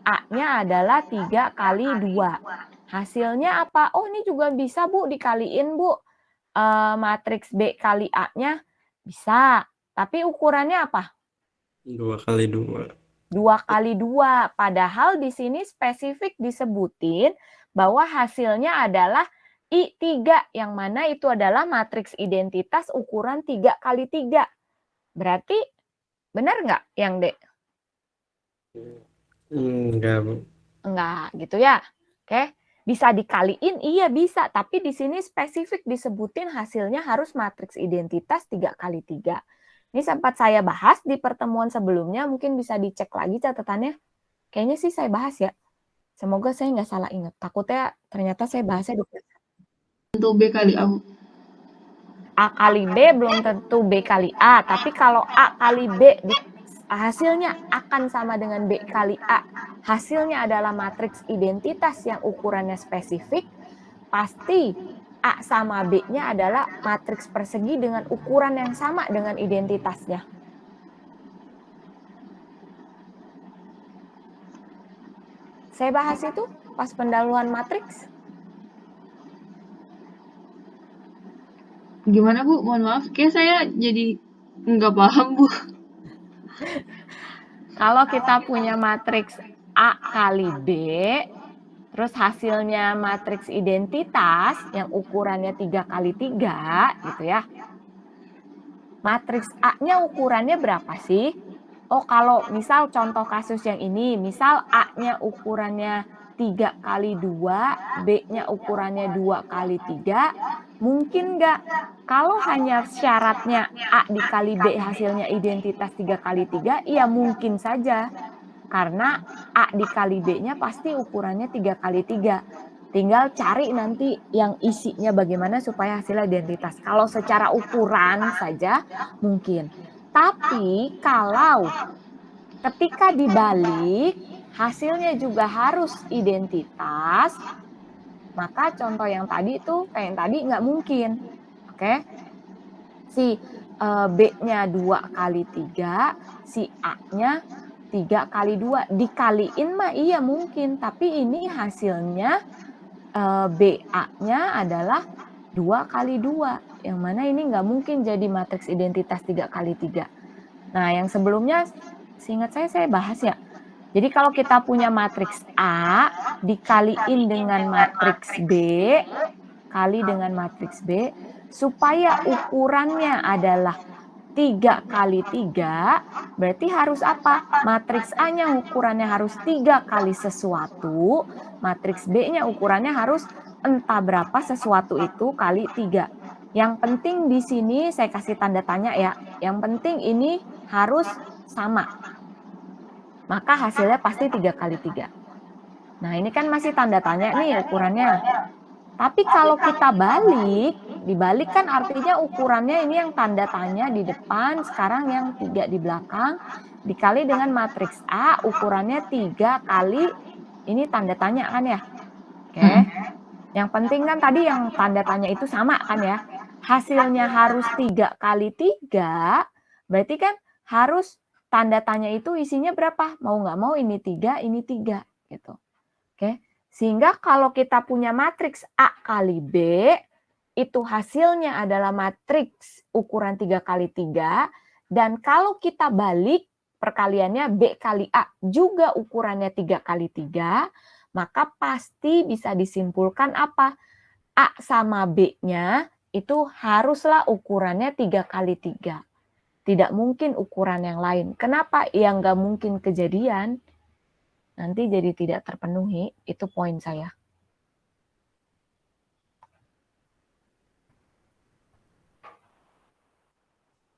A-nya adalah 3 kali 2. Hasilnya apa? Oh, ini juga bisa, Bu, dikaliin, Bu. Matriks B kali A-nya bisa. Tapi ukurannya apa? 2 kali 2. 2 kali 2. Padahal di sini spesifik disebutin bahwa hasilnya adalah I3, yang mana itu adalah matriks identitas ukuran 3 kali 3. Berarti benar nggak yang D? Enggak, Bu. Enggak, gitu ya. Oke. Bisa dikaliin? Iya bisa. Tapi di sini spesifik disebutin hasilnya harus matriks identitas 3 kali 3. Ini sempat saya bahas di pertemuan sebelumnya. Mungkin bisa dicek lagi catatannya. Kayaknya sih saya bahas ya. Semoga saya nggak salah ingat. Takutnya ternyata saya bahasnya di Untuk B kali A. A kali B belum tentu B kali A. Tapi kalau A kali B hasilnya akan sama dengan B kali A. Hasilnya adalah matriks identitas yang ukurannya spesifik. Pasti A sama B-nya adalah matriks persegi dengan ukuran yang sama dengan identitasnya. Saya bahas itu pas pendahuluan matriks. Gimana, Bu? Mohon maaf, kayak saya jadi nggak paham, Bu. Kalau kita punya matriks A kali B, terus hasilnya matriks identitas yang ukurannya 3 kali 3 gitu ya. Matriks A-nya ukurannya berapa sih? Oh, kalau misal contoh kasus yang ini, misal A-nya ukurannya 3 kali 2, B-nya ukurannya 2 kali 3, mungkin nggak? Kalau hanya syaratnya A dikali B hasilnya identitas 3 kali 3, ya mungkin saja. Karena A dikali B-nya pasti ukurannya 3 kali 3. Tinggal cari nanti yang isinya bagaimana supaya hasilnya identitas. Kalau secara ukuran saja mungkin. Tapi kalau ketika dibalik hasilnya juga harus identitas, maka contoh yang tadi itu kayak yang tadi nggak mungkin. Oke. Si B-nya 2 kali 3, si A-nya 3 kali 2. Dikaliin mah iya mungkin, tapi ini hasilnya BA-nya adalah 2 kali 2. Yang mana ini nggak mungkin jadi matriks identitas 3 kali 3. Nah, yang sebelumnya seingat saya bahas ya. Jadi kalau kita punya matriks A dikaliin dengan matriks B kali dengan matriks B, supaya ukurannya adalah 3 kali 3, berarti harus apa? Matriks A-nya ukurannya harus 3 kali sesuatu, matriks B-nya ukurannya harus entah berapa sesuatu itu kali 3. Yang penting di sini saya kasih tanda tanya ya, yang penting ini harus sama. Maka hasilnya pasti 3 kali 3. Nah, ini kan masih tanda tanya nih ukurannya. Tapi kalau kita dibalik kan artinya ukurannya ini yang tanda tanya di depan, sekarang yang 3 di belakang, dikali dengan matriks A, ukurannya 3 kali, ini tanda tanya kan ya? Oke. Yang penting kan tadi yang tanda tanya itu sama kan ya? Hasilnya harus 3 kali 3, berarti kan harus tanda tanya itu isinya berapa? Mau nggak mau ini 3, ini 3 gitu. Oke. Sehingga kalau kita punya matriks A kali B, itu hasilnya adalah matriks ukuran 3 kali 3. Dan kalau kita balik perkaliannya B kali A juga ukurannya 3 kali 3, maka pasti bisa disimpulkan apa? A sama B-nya itu haruslah ukurannya 3 kali 3. Tidak mungkin ukuran yang lain. Kenapa? Ya nggak mungkin kejadian. Nanti jadi tidak terpenuhi, itu poin saya.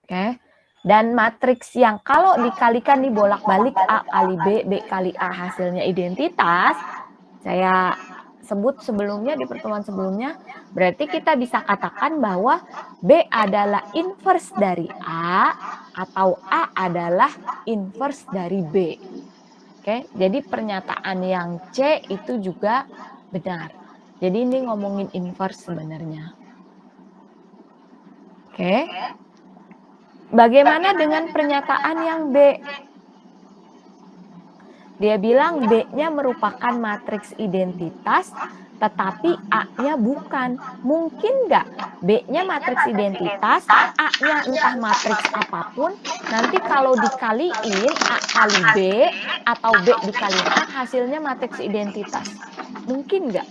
Oke. Dan matriks yang kalau dikalikan nih bolak-balik A kali B, B kali A hasilnya identitas, saya sebut sebelumnya di pertemuan sebelumnya, berarti kita bisa katakan bahwa B adalah inverse dari A atau A adalah inverse dari B. Oke, jadi pernyataan yang C itu juga benar. Jadi ini ngomongin inverse sebenarnya. Oke. Bagaimana dengan pernyataan yang B? Dia bilang B-nya merupakan matriks identitas, tetapi A-nya bukan. Mungkin nggak B-nya matriks identitas, A-nya entah matriks apapun, nanti kalau dikaliin A kali B atau B dikali A, hasilnya matriks identitas. Mungkin nggak?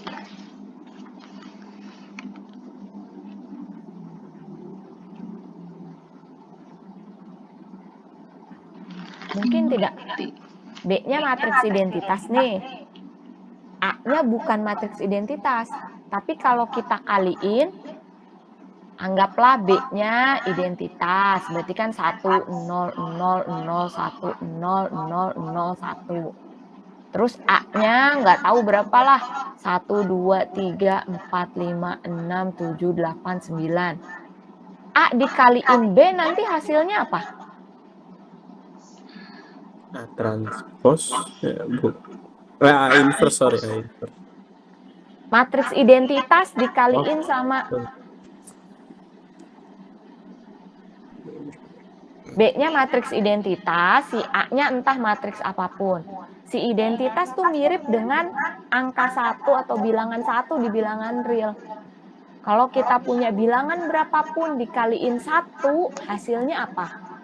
Mungkin tidak. B-nya matriks identitas nih. A-nya bukan matriks identitas. Tapi kalau kita kaliin, anggaplah B-nya identitas. Berarti kan 1, 0, 0, 0, 1, 0, 0, 0, 1. Terus A-nya nggak tahu berapa lah. 1, 2, 3, 4, 5, 6, 7, 8, 9. A dikaliin B nanti hasilnya apa? Transpose ya, Bu. Inverse, sorry. Inverse. Matriks identitas dikaliin sama B-nya matriks identitas, si A-nya entah matriks apapun. Si identitas tuh mirip dengan angka 1 atau bilangan 1 di bilangan real. Kalau kita punya bilangan berapapun dikaliin 1, hasilnya apa?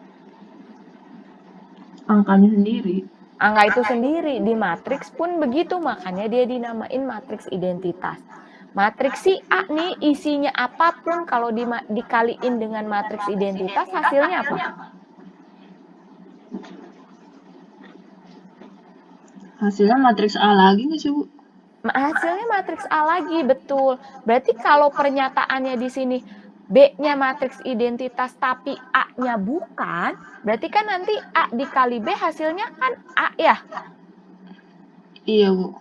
Angkanya sendiri. Angka itu sendiri. Di matriks pun begitu, makanya dia dinamain matriks identitas. Matriks si A nih isinya apapun kalau dikaliin dengan matriks identitas hasilnya apa? Hasilnya matriks A lagi nggak sih, Bu? Hasilnya matriks A lagi, betul. Berarti kalau pernyataannya di sini B-nya matriks identitas tapi A-nya bukan, berarti kan nanti A dikali B hasilnya kan A ya? Iya, Bu.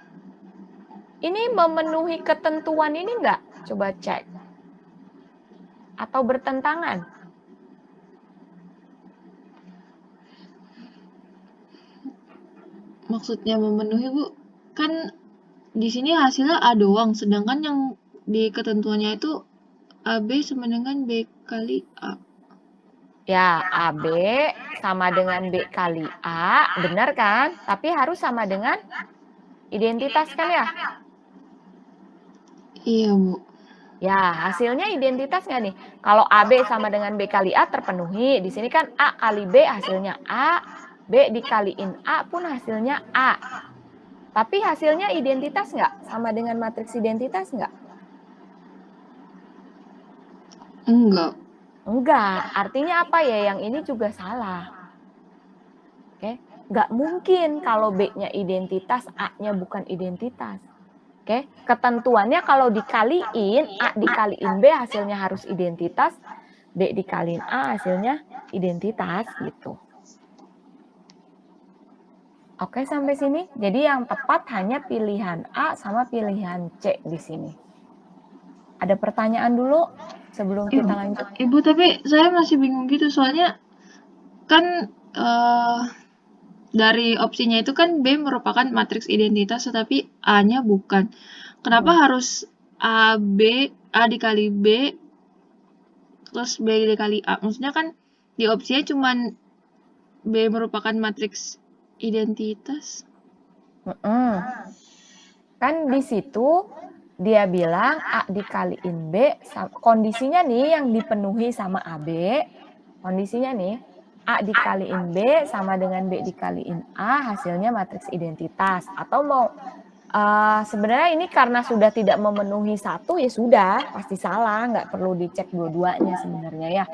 Ini memenuhi ketentuan ini enggak? Coba cek. Atau bertentangan? Maksudnya memenuhi, Bu? Kan di sini hasilnya A doang, sedangkan yang di ketentuannya itu AB sama dengan B kali A. Ya, AB sama dengan B kali A, benar kan? Tapi harus sama dengan identitas kan ya? Iya, Bu. Ya, hasilnya identitas nggak nih? Kalau AB sama dengan B kali A terpenuhi. Di sini kan A kali B hasilnya A, B dikaliin A pun hasilnya A. Tapi hasilnya identitas nggak? Sama dengan matriks identitas nggak? Enggak. Enggak, artinya apa ya? Yang ini juga salah. Oke, nggak mungkin kalau B-nya identitas, A-nya bukan identitas. Oke, ketentuannya kalau dikaliin, A dikaliin B hasilnya harus identitas, B dikaliin A hasilnya identitas gitu. Oke, sampai sini. Jadi yang tepat hanya pilihan A sama pilihan C di sini. Ada pertanyaan dulu sebelum kita lanjut? Ibu, tapi saya masih bingung gitu, soalnya kan dari opsinya itu kan B merupakan matriks identitas, tetapi A-nya bukan. Kenapa harus A dikali B, terus B dikali A? Maksudnya kan di opsinya cuman B merupakan matriks identitas. Kan di situ dia bilang A dikaliin B, kondisinya nih yang dipenuhi sama AB, kondisinya nih A dikaliin B sama dengan B dikaliin A, hasilnya matriks identitas. Atau mau sebenarnya ini karena sudah tidak memenuhi satu ya sudah pasti salah, nggak perlu dicek dua-duanya sebenarnya ya.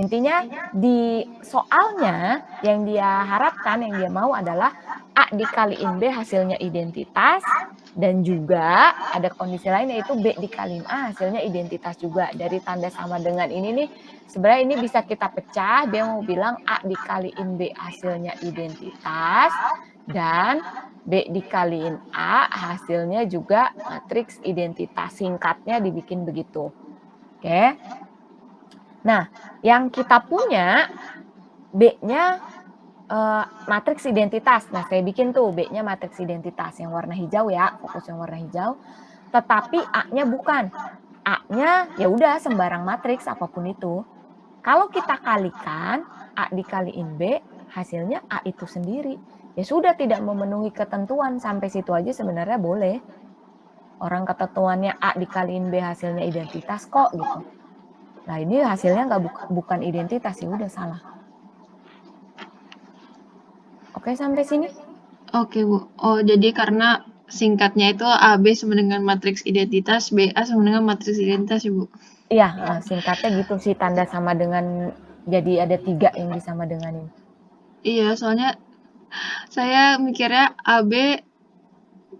Intinya di soalnya yang dia harapkan, yang dia mau adalah A dikaliin B hasilnya identitas, dan juga ada kondisi lain yaitu B dikaliin A hasilnya identitas juga. Dari tanda sama dengan ini nih sebenarnya ini bisa kita pecah. Dia mau bilang A dikaliin B hasilnya identitas dan B dikaliin A, hasilnya juga matriks identitas. Singkatnya dibikin begitu. Oke. Nah, yang kita punya B-nya matriks identitas. Nah, saya bikin tuh B-nya matriks identitas yang warna hijau ya, fokus yang warna hijau. Tetapi A-nya bukan. A-nya ya udah sembarang matriks apapun itu. Kalau kita kalikan A dikaliin B, hasilnya A itu sendiri. Ya sudah, tidak memenuhi ketentuan, sampai situ aja sebenarnya boleh. Orang ketentuannya A dikaliin B hasilnya identitas kok gitu. Nah, ini hasilnya bukan identitas, ya udah salah. Oke, sampai sini? Oke, Bu. Oh, jadi karena singkatnya itu AB sama dengan matriks identitas, BA sama dengan matriks identitas ya, Bu? Iya, singkatnya gitu sih, tanda sama dengan, jadi ada 3 yang disama denganin. Iya, soalnya saya mikirnya AB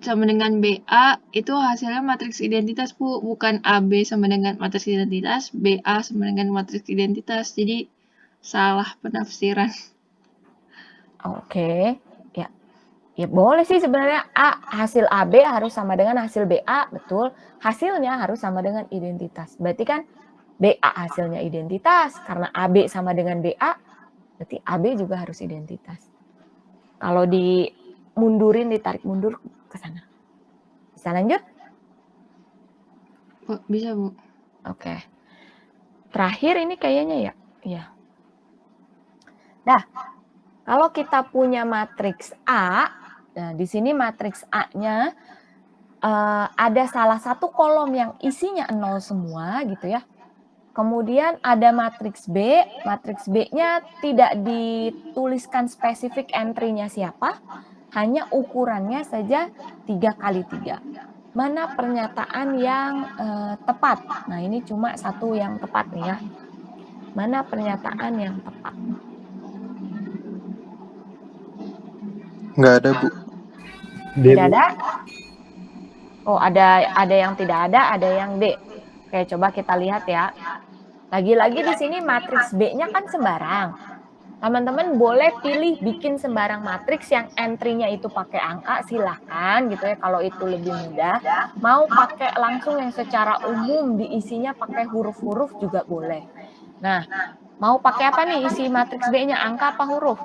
sama dengan BA itu hasilnya matriks identitas, Bu. Bukan AB sama dengan matriks identitas, BA sama dengan matriks identitas. Jadi salah penafsiran. Oke, ya. Ya boleh sih sebenarnya, hasil AB harus sama dengan hasil BA, betul. Hasilnya harus sama dengan identitas. Berarti kan BA hasilnya identitas, karena AB sama dengan BA, berarti AB juga harus identitas. Kalau dimundurin, ditarik mundur ke sana. Bisa lanjut? Bu, bisa, Bu. Oke. Terakhir ini kayaknya ya. Iya. Nah, kalau kita punya matriks A, nah di sini matriks A-nya ada salah satu kolom yang isinya 0 semua gitu ya. Kemudian ada matriks B-nya tidak dituliskan spesifik entry-nya siapa, hanya ukurannya saja 3x3. Mana pernyataan yang tepat? Nah, ini cuma satu yang tepat nih ya. Mana pernyataan yang tepat? Nggak ada, Bu. D, Tidak Bu. ada? Oh, ada yang tidak ada yang D. Oke, coba kita lihat ya. Lagi-lagi di sini matriks B-nya kan sembarang. Teman-teman boleh pilih bikin sembarang matriks yang entry-nya itu pakai angka, silahkan gitu ya, kalau itu lebih mudah. Mau pakai langsung yang secara umum diisinya pakai huruf-huruf juga boleh. Nah, mau pakai apa nih isi matriks B-nya, angka apa huruf?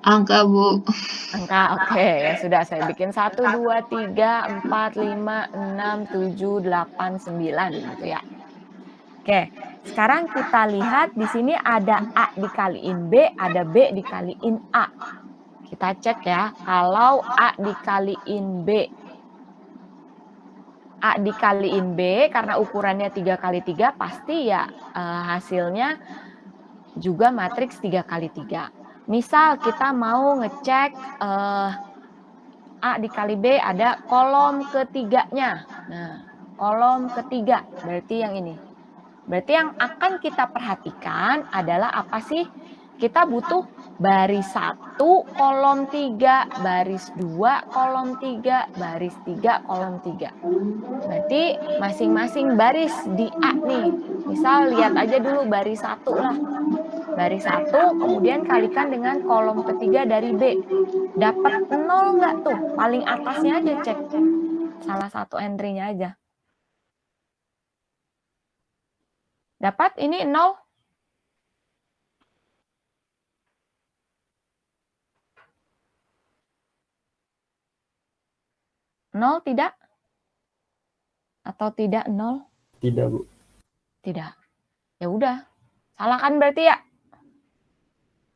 Angka, Bu. Angka, oke. Ya sudah, saya bikin 1, 2, 3, 4, 5, 6, 7, 8, 9 gitu ya. Oke, sekarang kita lihat di sini ada A dikaliin B, ada B dikaliin A. Kita cek ya, kalau A dikaliin B. A dikaliin B karena ukurannya 3x3 pasti ya hasilnya juga matriks 3x3. Misal kita mau ngecek A dikali B ada kolom ketiganya. Nah, kolom ketiga berarti yang ini. Berarti yang akan kita perhatikan adalah apa sih? Kita butuh baris 1 kolom 3, baris 2 kolom 3, baris 3 kolom 3. Berarti masing-masing baris di A nih. Misal lihat aja dulu baris 1 lah. Baris 1 kemudian kalikan dengan kolom ketiga dari B. Dapat 0 nggak tuh? Paling atasnya aja cek. Salah satu entry-nya aja. Dapat ini 0? Nol tidak? Atau tidak 0? Tidak, Bu. Tidak. Ya udah. Salah kan berarti ya?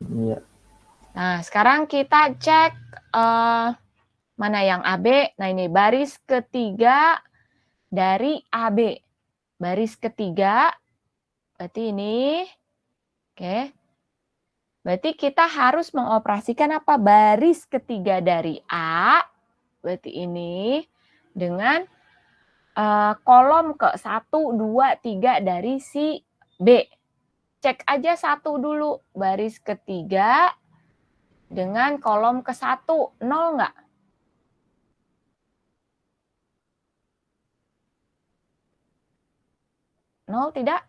Iya. Nah, sekarang kita cek mana yang AB. Nah, ini baris ketiga dari AB. Baris ketiga, berarti ini. Oke. Berarti kita harus mengoperasikan apa? Baris ketiga dari A, berarti ini, dengan kolom ke 1, 2, 3 dari si B. Cek aja 1 dulu, baris ketiga dengan kolom ke 1, 0 nggak? Nol tidak?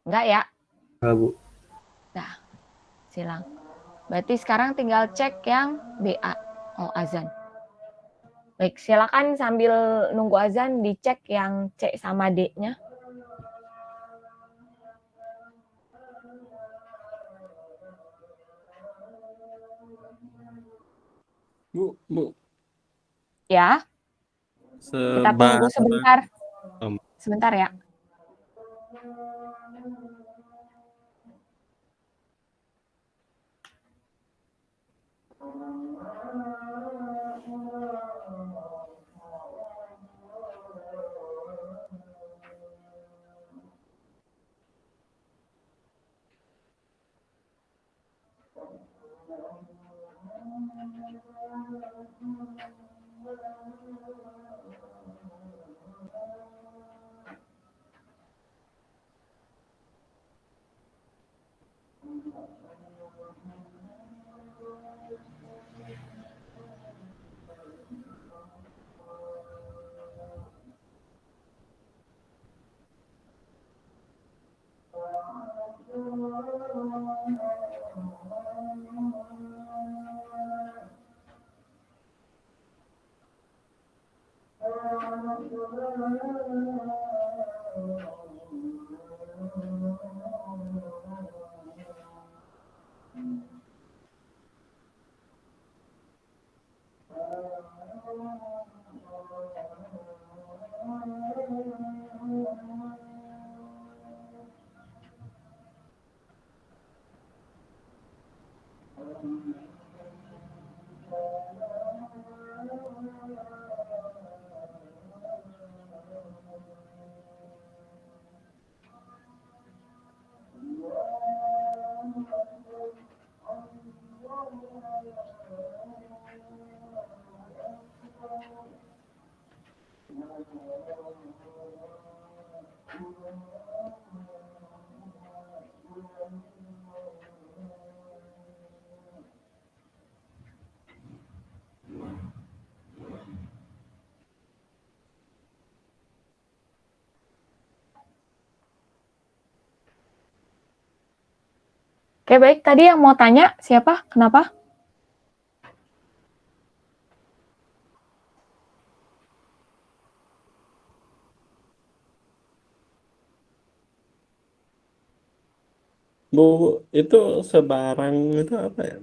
Enggak ya? Enggak, Bu. Nah, silang. Berarti sekarang tinggal cek yang BA. Oh, azan. Baik, silakan sambil nunggu azan dicek yang C sama D-nya. Bu, Ya, kita tunggu sebentar. Sebentar ya. Oke, baik. Tadi yang mau tanya siapa? Kenapa? Bu, itu sebarang itu apa ya?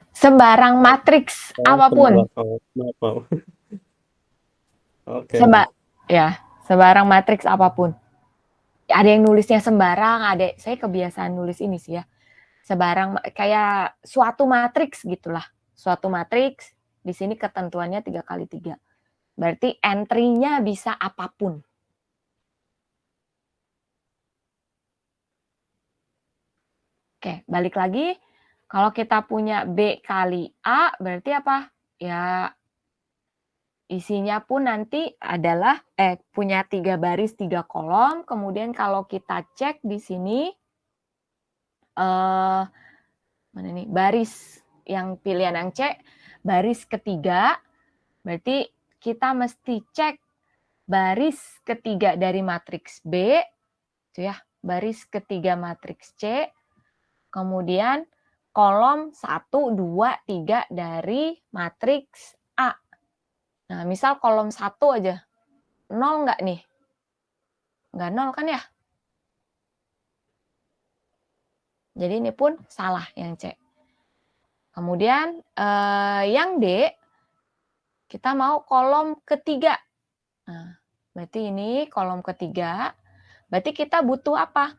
Sebarang matriks apapun. Maaf. Oke. Sebarang matriks apapun. Ada yang nulisnya sembarang, saya kebiasaan nulis ini sih ya. Sebarang kayak suatu matriks gitulah. Suatu matriks, di sini ketentuannya 3x3. Berarti entry-nya bisa apapun. Oke, balik lagi. Kalau kita punya B kali A, berarti apa? Ya, isinya pun nanti adalah punya 3 baris 3 kolom. Kemudian kalau kita cek di sini mana nih baris yang pilihan yang C, baris ketiga. Berarti kita mesti cek baris ketiga dari matriks B, itu ya, baris ketiga matriks C. Kemudian kolom 1, 2, 3 dari matriks A. Nah, misal kolom 1 aja. 0 nggak nih? Nggak 0 kan ya? Jadi ini pun salah yang C. Kemudian yang D, kita mau kolom ketiga. Nah, berarti ini kolom ketiga. Berarti kita butuh apa?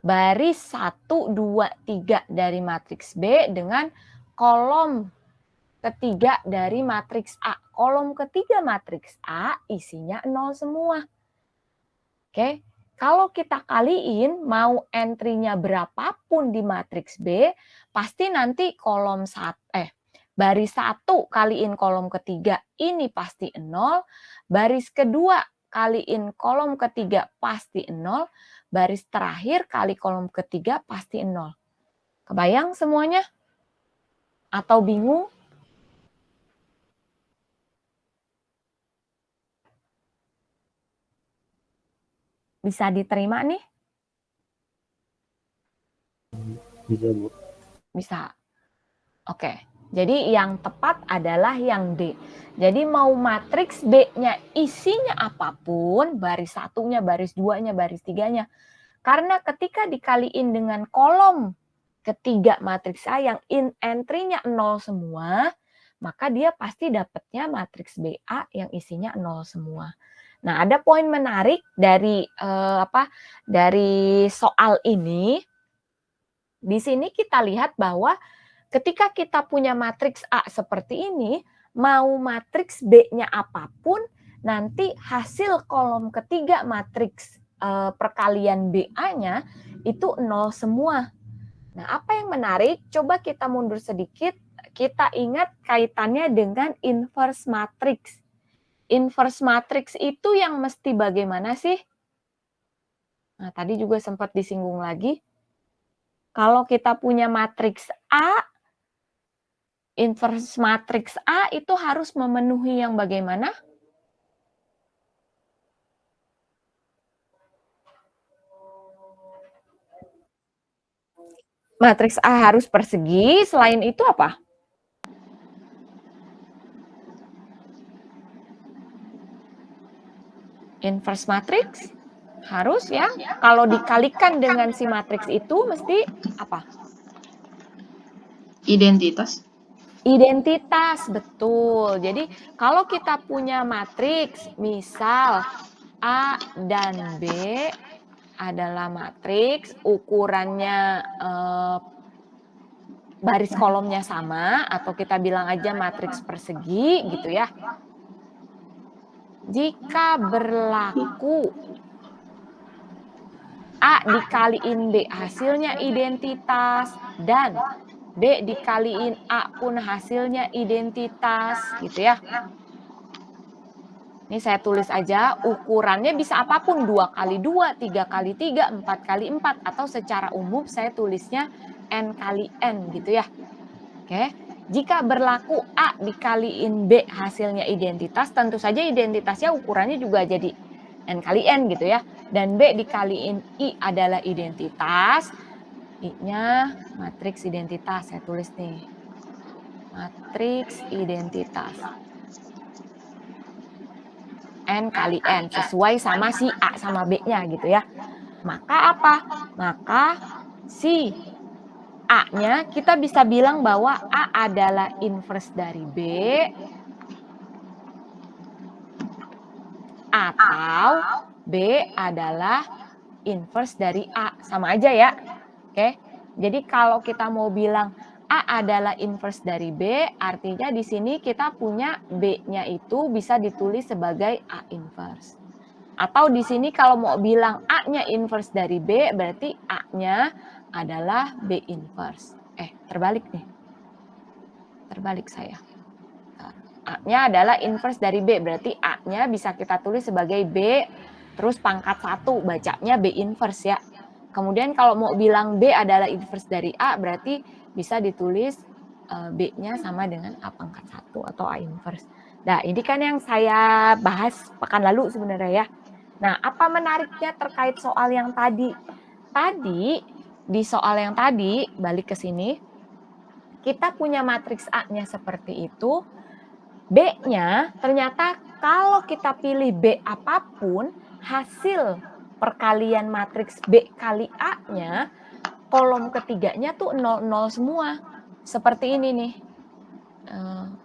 Baris 1, 2, 3 dari matriks B dengan kolom ketiga dari matriks A. Kolom ketiga matriks A isinya 0 semua. Oke, kalau kita kaliin mau entry-nya berapapun di matriks B, pasti nanti baris 1 kaliin kolom ketiga ini pasti 0, baris kedua kaliin kolom ketiga pasti 0, baris terakhir kali kolom ketiga pasti 0. Kebayang semuanya? Atau bingung? Bisa diterima nih? Bisa, Bu. Bisa. Oke. Jadi yang tepat adalah yang D. Jadi mau matriks B-nya isinya apapun, baris satunya, baris duanya, baris tiganya. Karena ketika dikaliin dengan kolom ketiga matriks A yang entry-nya 0 semua, maka dia pasti dapatnya matriks BA yang isinya 0 semua. Nah, ada poin menarik dari dari soal ini. Di sini kita lihat bahwa ketika kita punya matriks A seperti ini, mau matriks B-nya apapun, nanti hasil kolom ketiga matriks perkalian BA-nya itu 0 semua. Nah, apa yang menarik? Coba kita mundur sedikit, kita ingat kaitannya dengan inverse matrix. Inverse matrix itu yang mesti bagaimana sih? Nah, tadi juga sempat disinggung lagi. Kalau kita punya matriks A, inverse matrix A itu harus memenuhi yang bagaimana? Matriks A harus persegi, selain itu apa? Inverse matrix harus ya. Kalau dikalikan dengan si matriks itu mesti apa? Identitas. Identitas, betul. Jadi kalau kita punya matriks, misal A dan B adalah matriks, ukurannya baris kolomnya sama, atau kita bilang aja matriks persegi gitu ya. Jika berlaku A dikaliin B hasilnya identitas dan B dikaliin A pun hasilnya identitas gitu ya. Ini saya tulis aja, ukurannya bisa apapun, 2 kali 2, 3 kali 3, 4 kali 4, atau secara umum saya tulisnya N kali N gitu ya. Oke, jika berlaku A dikaliin B hasilnya identitas, tentu saja identitasnya ukurannya juga jadi N kali N gitu ya. Dan B dikaliin I adalah identitas, I-nya matriks identitas, saya tulis nih. Matriks identitas. N kali N, sesuai sama si A sama B-nya gitu ya. Maka apa? Maka si A-nya kita bisa bilang bahwa A adalah inverse dari B atau B adalah inverse dari A. Sama aja ya. Oke. Jadi kalau kita mau bilang A adalah inverse dari B, artinya di sini kita punya B-nya itu bisa ditulis sebagai A inverse. Atau di sini kalau mau bilang A-nya inverse dari B, berarti A-nya adalah B inverse. Terbalik nih. Terbalik saya. A-nya adalah inverse dari B, berarti A-nya bisa kita tulis sebagai B, terus pangkat 1, bacanya B inverse ya. Kemudian kalau mau bilang B adalah inverse dari A, berarti bisa ditulis B-nya sama dengan A pangkat 1 atau A inverse. Nah, ini kan yang saya bahas pekan lalu sebenarnya ya. Nah, apa menariknya terkait soal yang tadi? Tadi, di soal yang tadi, balik ke sini, kita punya matriks A-nya seperti itu, B-nya ternyata kalau kita pilih B apapun, hasil perkalian matriks B kali A-nya, kolom ketiganya tuh 0, 0 semua. Seperti ini nih.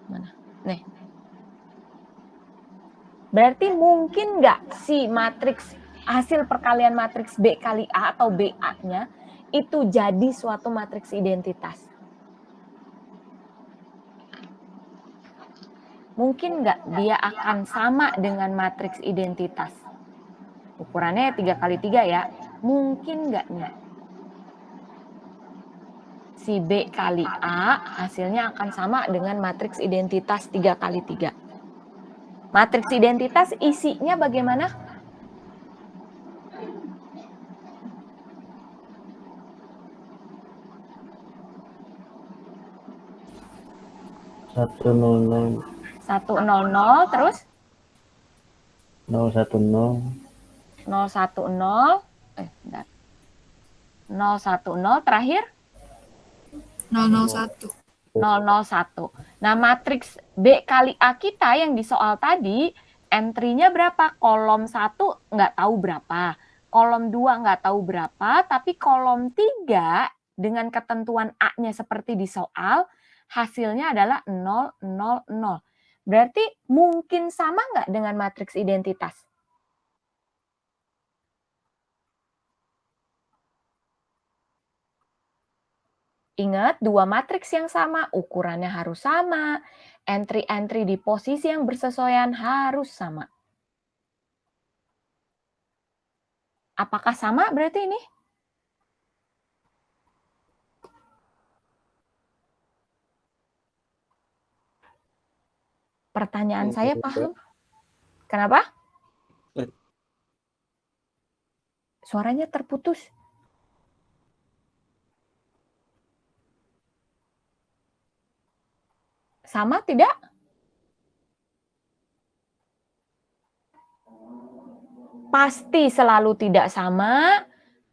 Mana? Nih. Berarti mungkin nggak si matriks hasil perkalian matriks B kali A atau BA-nya itu jadi suatu matriks identitas? Mungkin nggak dia akan sama dengan matriks identitas? Ukurannya 3 kali 3 ya. Mungkin nggak nih? Si B kali A hasilnya akan sama dengan matriks identitas 3 kali 3. Matriks identitas isinya bagaimana? Satu nol nol 100 terus 010 010, bentar. 010 terakhir 001. 001. Nah, matriks B kali A kita yang di soal tadi, entry-nya berapa? Kolom 1 nggak tahu berapa, kolom 2 nggak tahu berapa, tapi kolom 3 dengan ketentuan A-nya seperti di soal, hasilnya adalah 0, 0, 0. Berarti mungkin sama nggak dengan matriks identitas? Ingat, dua matriks yang sama, ukurannya harus sama, entry-entry di posisi yang bersesuaian harus sama. Apakah sama berarti ini? Pertanyaan saya paham? Kenapa? Suaranya terputus. Sama tidak? Pasti selalu tidak sama,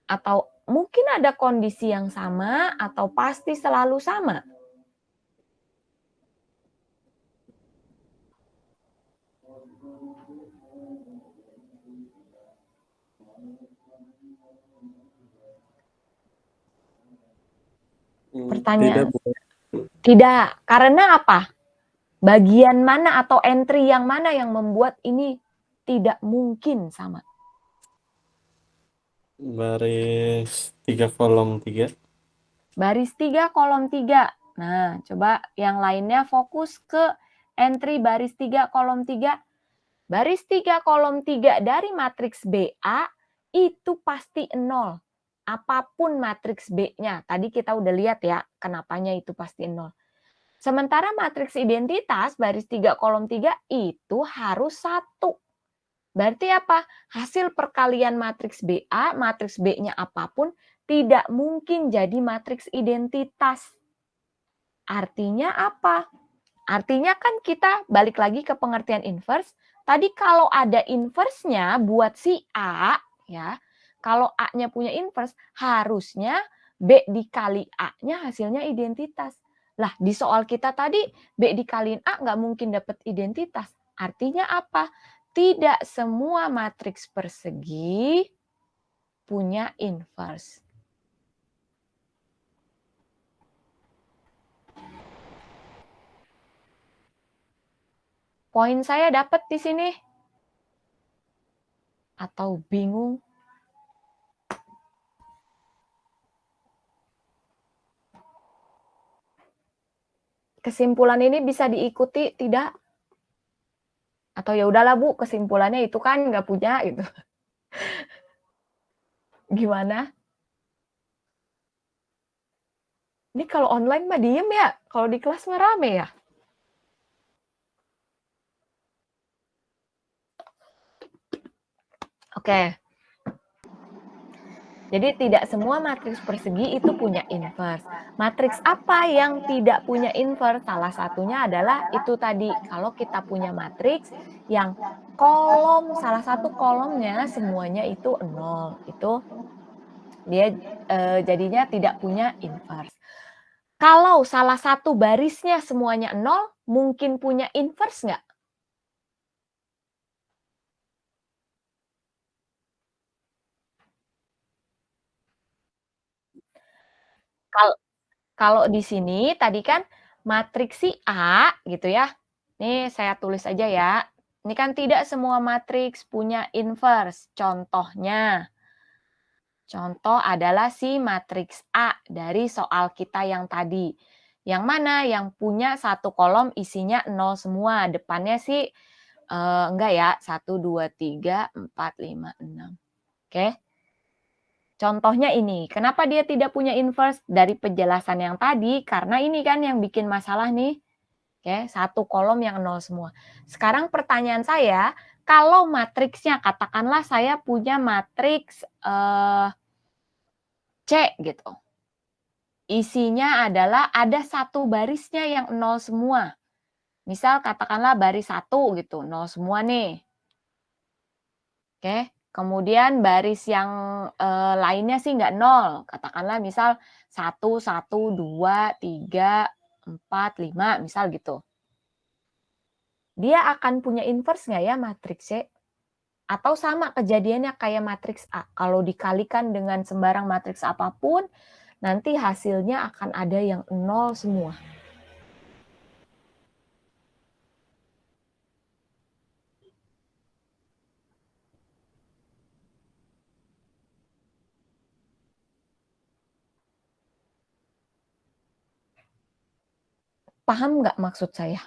atau mungkin ada kondisi yang sama, atau pasti selalu sama? Pertanyaan. Tidak. Karena apa? Bagian mana atau entry yang mana yang membuat ini tidak mungkin sama? Baris 3 kolom 3. Baris 3 kolom 3. Nah, coba yang lainnya fokus ke entry baris 3 kolom 3. Baris 3 kolom 3 dari matriks BA itu pasti 0. Apapun matriks B-nya. Tadi kita udah lihat ya, kenapanya itu pasti 0. Sementara matriks identitas baris 3 kolom 3 itu harus 1. Berarti apa? Hasil perkalian matriks BA, matriks B-nya apapun, tidak mungkin jadi matriks identitas. Artinya apa? Artinya kan kita balik lagi ke pengertian inverse. Tadi kalau ada inverse-nya buat si A, ya, kalau A-nya punya inverse, harusnya B dikali A-nya hasilnya identitas. Lah, di soal kita tadi, B dikaliin A nggak mungkin dapat identitas. Artinya apa? Tidak semua matriks persegi punya inverse. Poin saya dapat di sini? Atau bingung? Kesimpulan ini bisa diikuti tidak? Atau ya udahlah Bu, kesimpulannya itu kan nggak punya gitu. Gimana? Ini kalau online mah diem ya, kalau di kelas mah rame ya. Oke. Jadi tidak semua matriks persegi itu punya inverse. Matriks apa yang tidak punya inverse? Salah satunya adalah itu tadi. Kalau kita punya matriks yang kolom, salah satu kolomnya semuanya itu 0. Itu dia jadinya tidak punya inverse. Kalau salah satu barisnya semuanya 0, mungkin punya inverse nggak? Kalau di sini tadi kan matriks si A gitu ya. Nih saya tulis aja ya. Ini kan tidak semua matriks punya inverse. Contohnya. Contoh adalah si matriks A dari soal kita yang tadi. Yang mana? Yang punya satu kolom isinya 0 semua. Depannya sih enggak ya. 1, 2, 3, 4, 5, 6. Oke. Contohnya ini, kenapa dia tidak punya inverse? Dari penjelasan yang tadi, karena ini kan yang bikin masalah nih. Oke, satu kolom yang 0 semua. Sekarang pertanyaan saya, kalau matriksnya, katakanlah saya punya matriks C gitu. Isinya adalah ada satu barisnya yang 0 semua. Misal katakanlah baris 1 gitu, 0 semua nih. Oke, Kemudian baris yang lainnya sih nggak 0. Katakanlah misal 1, 1, 2, 3, 4, 5, misal gitu. Dia akan punya inverse nggak ya matriks C? Atau sama kejadiannya kayak matriks A. Kalau dikalikan dengan sembarang matriks apapun, nanti hasilnya akan ada yang 0 semua. Paham nggak maksud saya?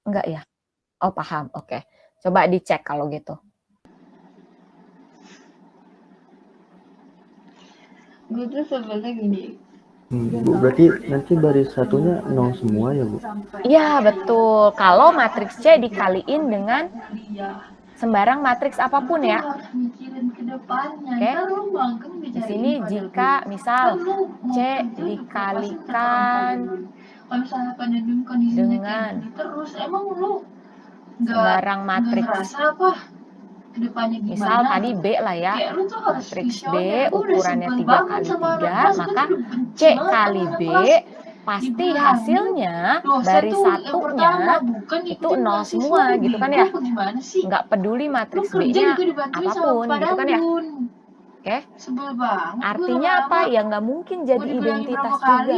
Enggak ya? Oh, paham. Oke. Coba dicek kalau gitu. Gue tuh sebenarnya gini. Bu, berarti nanti baris satunya 0 semua ya, Bu? Iya, betul. Kalau matriks C dikaliin dengan sembarang matriks apapun ya. Oke. Di sini jika misal C dikalikan dengan sembarang matriks. Misal tadi B lah ya. Matriks B ukurannya 3 kali 3, maka C kali B pasti hasilnya baris satunya itu 0 semua gitu kan ya. Nggak peduli matriks B-nya apapun gitu kan ya. Oke. Artinya apa? Ya nggak mungkin jadi identitas juga.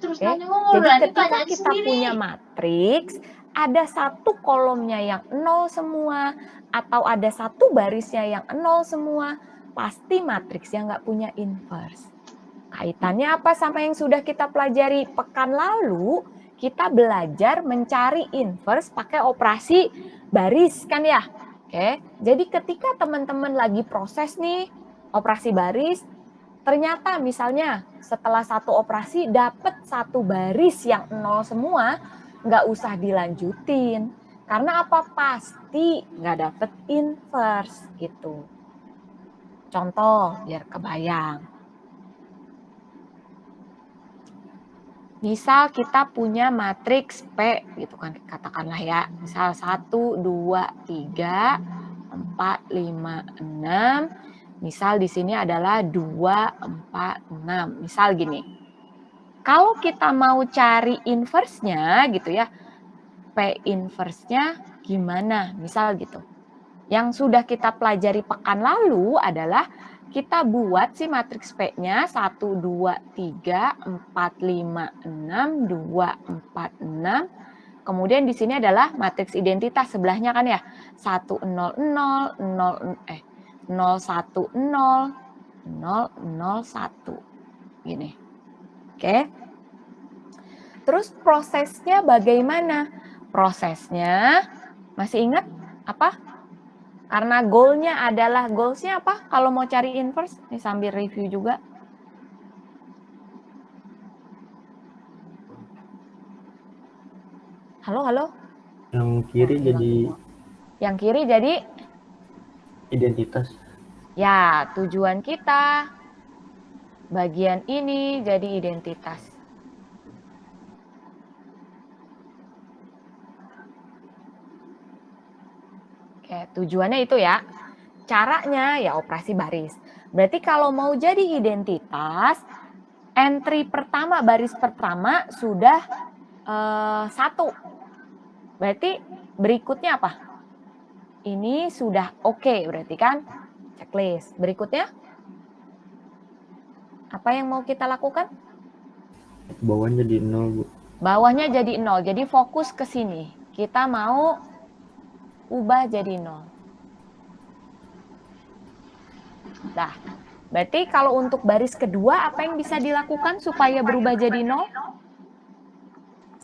Oke. Jadi ketika kita punya matriks, ada satu kolomnya yang 0 semua, atau ada satu barisnya yang 0 semua, pasti matriksnya nggak punya inverse. Kaitannya apa sama yang sudah kita pelajari pekan lalu? Kita belajar mencari inverse pakai operasi baris kan ya? Oke, jadi ketika teman-teman lagi proses nih operasi baris, ternyata misalnya setelah satu operasi dapat satu baris yang 0 semua, nggak usah dilanjutin. Karena apa? Pasti nggak dapet inverse gitu. Contoh biar kebayang. Misal kita punya matriks P gitu kan, katakanlah ya. Misal 1, 2, 3, 4, 5, 6. Misal di sini adalah 2, 4, 6. Misal gini. Kalau kita mau cari inverse-nya gitu ya, P inverse-nya gimana? Misal gitu. Yang sudah kita pelajari pekan lalu adalah kita buat si matriks P-nya 1, 2, 3, 4, 5, 6, 2, 4, 6. Kemudian di sini adalah matriks identitas sebelahnya kan ya. 1, 0, 0, 0, 0, 1, 0, 0, 0, 1. Gini. Oke. Terus prosesnya bagaimana? Prosesnya masih ingat apa? Karena goalnya adalah, goalsnya apa? Kalau mau cari inverse, ini sambil review juga. Halo? Yang kiri jadi identitas. Ya, tujuan kita bagian ini jadi identitas. Oke, tujuannya itu ya. Caranya ya operasi baris. Berarti kalau mau jadi identitas, entry pertama, baris pertama sudah 1. Berarti berikutnya apa? Ini sudah oke, berarti kan checklist. Berikutnya apa yang mau kita lakukan? Bawahnya jadi 0, Bu. Bawahnya jadi 0. Jadi fokus ke sini. Kita mau ubah jadi 0. Nah, berarti kalau untuk baris kedua apa yang bisa dilakukan supaya berubah jadi 0?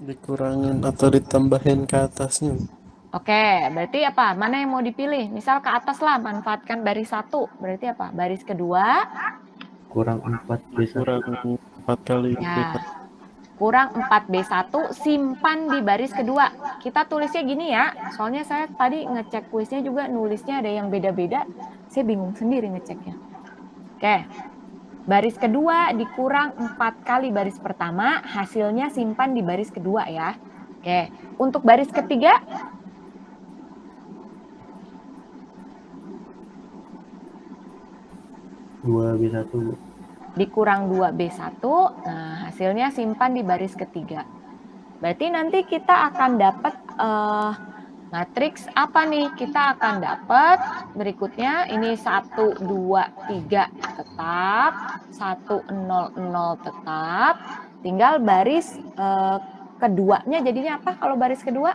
Dikurangin atau ditambahin ke atasnya. Oke, berarti apa? Mana yang mau dipilih? Misal ke atas lah, manfaatkan baris 1. Berarti apa? Baris kedua. Kurang 4B1. Kurang 4 kali. Ya, kurang 4B1, simpan di baris kedua. Kita tulisnya gini ya, soalnya saya tadi ngecek kuisnya juga nulisnya ada yang beda-beda. Saya bingung sendiri ngeceknya. Oke, baris kedua dikurang 4 kali baris pertama, hasilnya simpan di baris kedua ya. Oke, untuk baris ketiga, 2B1 Bu. Dikurang 2B1, nah hasilnya simpan di baris ketiga. Berarti nanti kita akan dapat matriks apa nih? Kita akan dapat berikutnya ini 1, 2, 3 tetap, 1, 0, 0 tetap. Tinggal baris keduanya jadinya apa kalau baris kedua?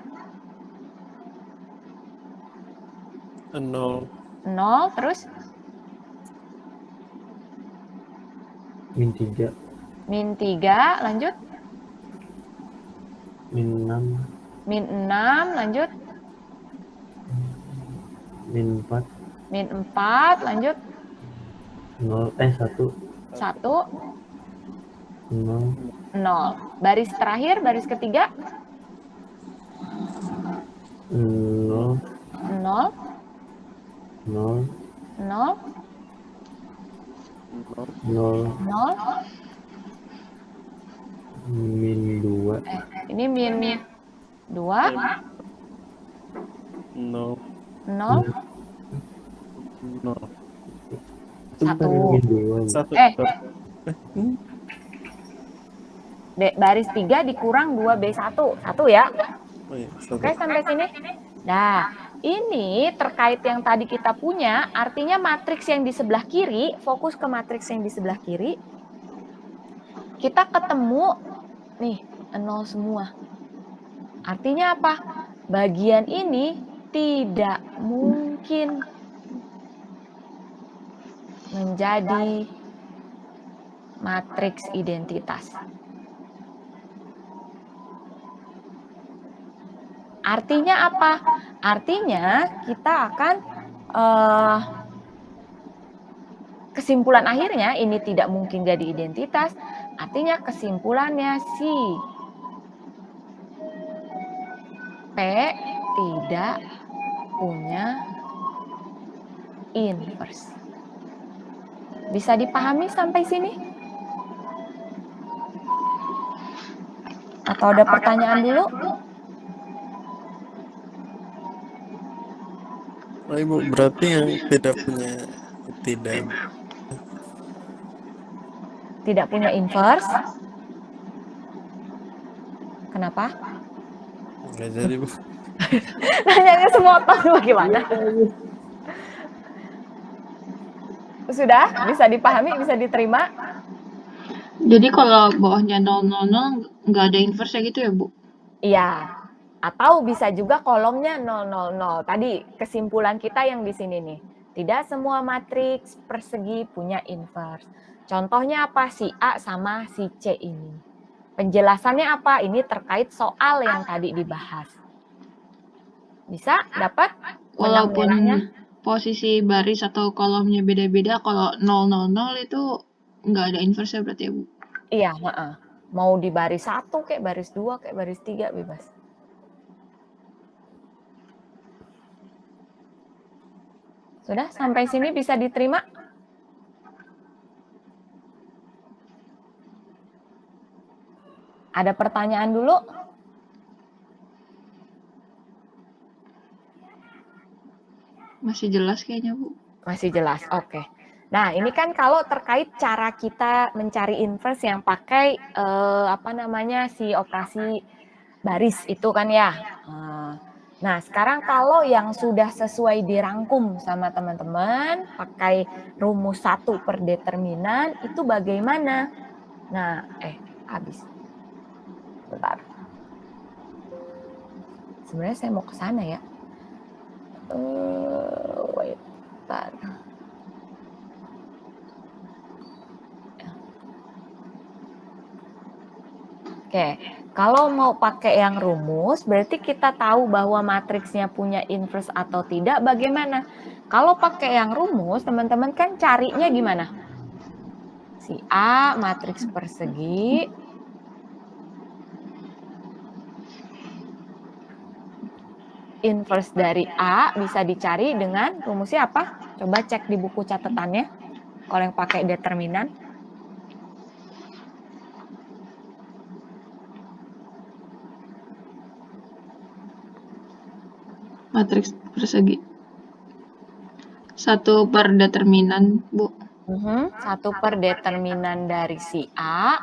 0. 0, terus -3, -3, lanjut -6, -6, lanjut -4, -4, lanjut 1, 1, 0, 0. Baris terakhir, baris ketiga 0, 0, 0, 0, 0, 0. -2, Ini -2, 0. 0, 0. itu bukan yang Satu. -2 Bu. 1. Baris 3 dikurang 2B1. 1 ya. Oh iya, Oke, 1. sampai sini. Nah, ini terkait yang tadi kita punya, artinya matriks yang di sebelah kiri, fokus ke matriks yang di sebelah kiri, kita ketemu, nih, 0 semua. Artinya apa? Bagian ini tidak mungkin menjadi matriks identitas. Artinya apa? Artinya kita akan kesimpulan akhirnya ini tidak mungkin jadi identitas. Artinya kesimpulannya si P tidak punya inverse. Bisa dipahami sampai sini? Atau ada pertanyaan dulu? Oh, Ibu, berarti yang tidak punya inverse. Kenapa? Nggak jadi, Bu. Nanyanya semua tahu bagaimana? Sudah? Bisa dipahami? Bisa diterima? Jadi kalau bawahnya 000 nggak ada inverse gitu ya, Bu? Iya. Atau bisa juga kolomnya 000. Tadi kesimpulan kita yang di sini nih. Tidak semua matriks persegi punya inverse. Contohnya apa? Si A sama si C ini. Penjelasannya apa? Ini terkait soal yang tadi dibahas. Bisa dapat? Walaupun benang-benangnya? posisi baris atau kolomnya beda-beda, kalau 000 itu nggak ada inverse ya berarti ya, Bu? Iya, mau di baris 1 kayak baris 2 kayak baris 3 bebas. Sudah sampai sini bisa diterima? Ada pertanyaan dulu? Masih jelas kayaknya, Bu. Masih jelas, oke. Nah, ini kan kalau terkait cara kita mencari inverse yang pakai si operasi baris itu kan ya. Nah, sekarang kalau yang sudah sesuai dirangkum sama teman-teman pakai rumus 1 per determinan itu bagaimana? Nah, habis. Bentar. Sebenarnya saya mau ke sana ya. Wait, bentar. Oke, kalau mau pakai yang rumus, berarti kita tahu bahwa matriksnya punya inverse atau tidak, bagaimana? Kalau pakai yang rumus, teman-teman kan carinya gimana? Si A, matriks persegi. Inverse dari A bisa dicari dengan rumusnya apa? Coba cek di buku catatannya, kalau yang pakai determinan. Matriks persegi. 1 per determinan, Bu. 1 per determinan dari si A.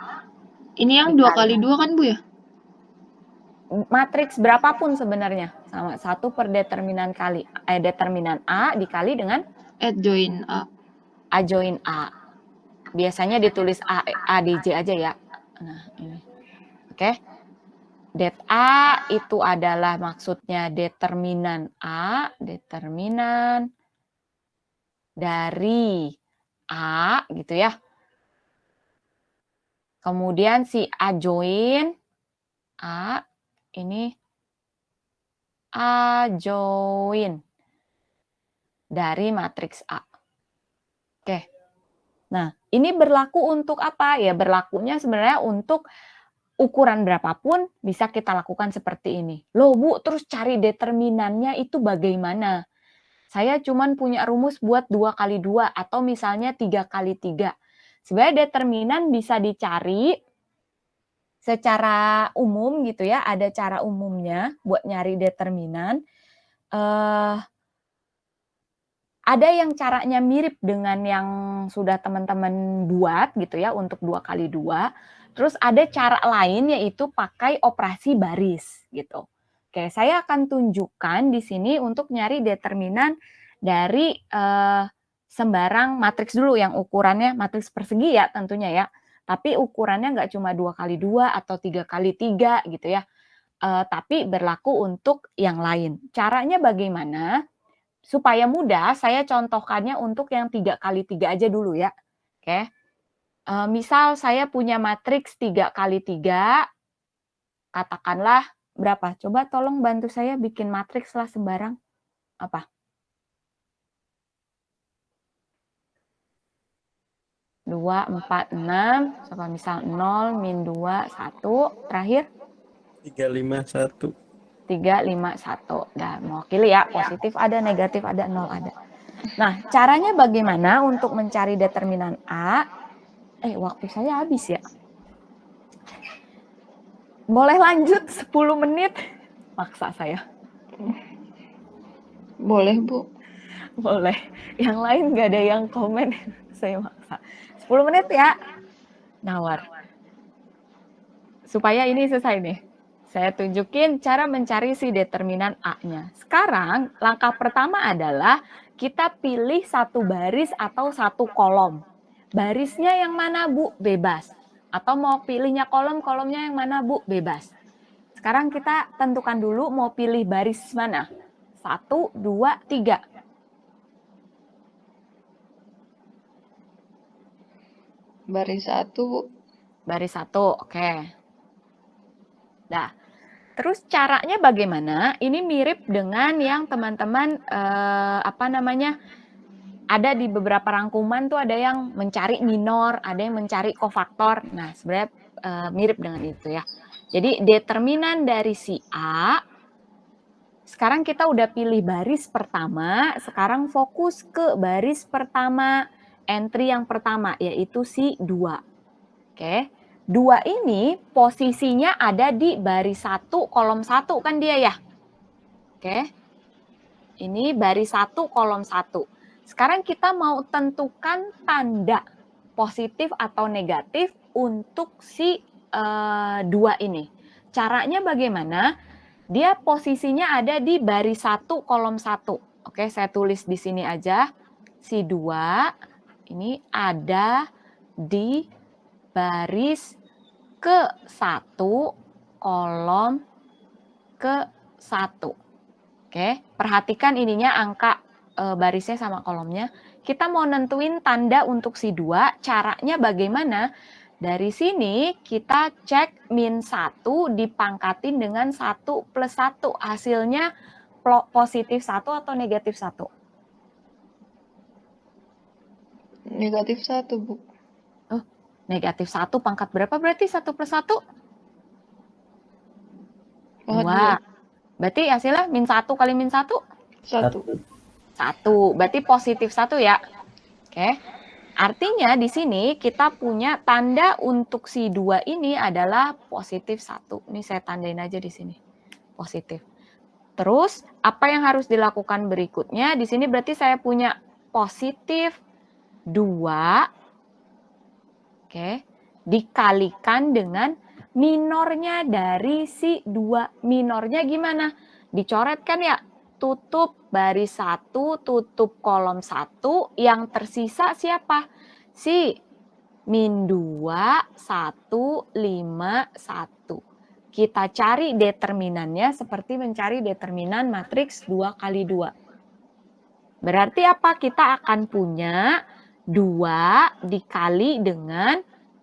Ini yang 2 kali 2 kan Bu ya? Matriks berapapun sebenarnya sama 1 per determinan A dikali dengan Adjoin A. adjoin A. Biasanya ditulis A DJ aja ya. Nah, ini. Oke. Det A itu adalah maksudnya determinan A, determinan dari A gitu ya. Kemudian si adjoin A ini adjoin dari matriks A. Oke. Nah, ini berlaku untuk apa? Ya, berlakunya sebenarnya untuk ukuran berapapun bisa kita lakukan seperti ini. Loh Bu, terus cari determinannya itu bagaimana? Saya cuman punya rumus buat 2 kali 2 atau misalnya 3 kali 3. Sebenarnya determinan bisa dicari secara umum gitu ya, ada cara umumnya buat nyari determinan. Ada yang caranya mirip dengan yang sudah teman-teman buat gitu ya untuk 2 kali 2. Terus ada cara lain yaitu pakai operasi baris gitu. Oke, saya akan tunjukkan di sini untuk nyari determinan dari sembarang matriks dulu yang ukurannya matriks persegi ya tentunya ya. Tapi ukurannya nggak cuma 2 kali 2 atau 3 kali 3 gitu ya. Tapi berlaku untuk yang lain. Caranya bagaimana? Supaya mudah, saya contohkannya untuk yang 3 kali 3 aja dulu ya. Oke. Misal saya punya matriks 3 kali 3, katakanlah berapa? Coba tolong bantu saya bikin matriks lah sembarang. Apa? 2, 4, 6, sama misal 0, min 2, 1, terakhir 3, 5, 1. 3, 5, 1. Nah, mewakili ya, positif ada, negatif ada, 0 ada. Nah, caranya bagaimana untuk mencari determinan A? Waktu saya habis ya. Boleh lanjut 10 menit? Maksa saya. Boleh Bu. Boleh. Yang lain nggak ada yang komen, saya maksa. 10 menit ya. Nawar. Supaya ini selesai nih. Saya tunjukin cara mencari si determinan A-nya. Sekarang, langkah pertama adalah kita pilih 1 baris atau 1 kolom. Barisnya yang mana, Bu? Bebas. Atau mau pilihnya kolom-kolomnya yang mana, Bu? Bebas. Sekarang kita tentukan dulu mau pilih baris mana. 1, 2, 3. Baris 1 Bu. Baris 1, oke. Nah, terus caranya bagaimana? Ini mirip dengan yang teman-teman ada di beberapa rangkuman tuh ada yang mencari minor, ada yang mencari kofaktor. Nah, sebenarnya mirip dengan itu ya. Jadi determinan dari si A, sekarang kita udah pilih baris pertama, sekarang fokus ke baris pertama, entry yang pertama, yaitu si 2. Oke, 2 ini posisinya ada di baris 1, kolom 1 kan dia ya. Oke, ini baris 1, kolom 1. Sekarang kita mau tentukan tanda positif atau negatif untuk si 2 ini. Caranya bagaimana? Dia posisinya ada di baris 1, kolom 1. Oke, saya tulis di sini aja. Si 2 ini ada di baris ke-1, kolom ke-1. Oke, perhatikan ininya angka barisnya sama kolomnya. Kita mau nentuin tanda untuk si 2, caranya bagaimana? Dari sini kita cek min 1 dipangkatin dengan 1 plus 1. Hasilnya positif 1 atau negatif 1? Negatif 1 Bu. Oh, negatif 1 pangkat berapa berarti 1 plus 1? 2. Berarti hasilnya min 1 kali min 1? 1. 1. Berarti positif 1 ya. Oke. Artinya di sini kita punya tanda untuk si 2 ini adalah positif 1. Ini saya tandain aja di sini. Positif. Terus apa yang harus dilakukan berikutnya? Di sini berarti saya punya positif oke, dikalikan dengan minornya dari si 2. Minornya gimana? Dicoret kan ya? Tutup baris 1, tutup kolom 1, yang tersisa siapa? Si min 2, 1, 5, 1. Kita cari determinannya seperti mencari determinan matriks 2 kali 2. Berarti apa? Kita akan punya 2 dikali dengan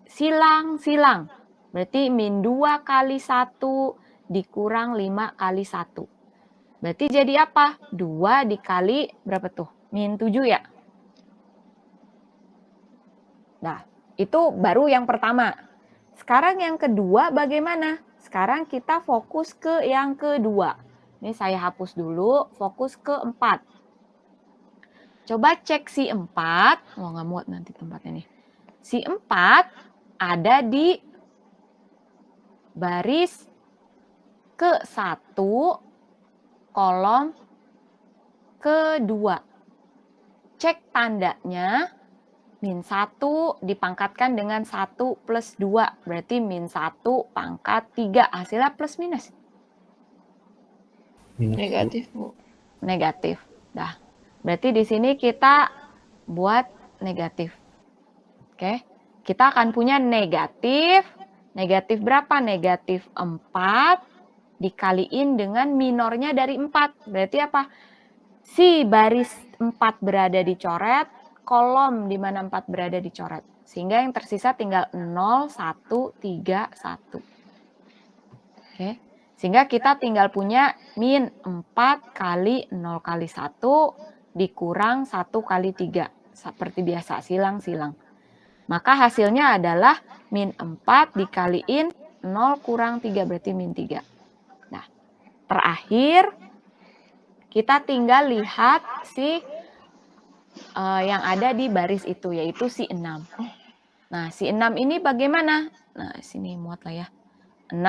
silang-silang. Berarti min 2 kali 1 dikurang 5 kali 1. Berarti jadi apa? 2 dikali berapa tuh? Min 7 ya? Nah, itu baru yang pertama. Sekarang yang kedua bagaimana? Sekarang kita fokus ke yang kedua. Ini saya hapus dulu, fokus ke 4. Coba cek si 4. Oh, nggak muat nanti tempatnya nih. Si 4 ada di baris ke-1, kolom ke-2. Cek tandanya, min 1 dipangkatkan dengan 1 plus 2. Berarti min 1 pangkat 3. Hasilnya plus minus? Negatif, Bu. Negatif. Dah. Berarti di sini kita buat negatif. Oke. Kita akan punya negatif. Negatif berapa? Negatif 4 dikaliin dengan minornya dari 4. Berarti apa? Si baris 4 berada dicoret, kolom di mana 4 berada dicoret. Sehingga yang tersisa tinggal 0, 1, 3, 1. Oke. Sehingga kita tinggal punya min 4 kali 0 kali 1 dikurang 1 kali 3. Seperti biasa, silang-silang. Maka hasilnya adalah min 4 dikaliin 0 kurang 3, berarti min 3. Nah, terakhir kita tinggal lihat si yang ada di baris itu, yaitu si 6. Nah, si 6 ini bagaimana? Nah, sini muat lah ya. 6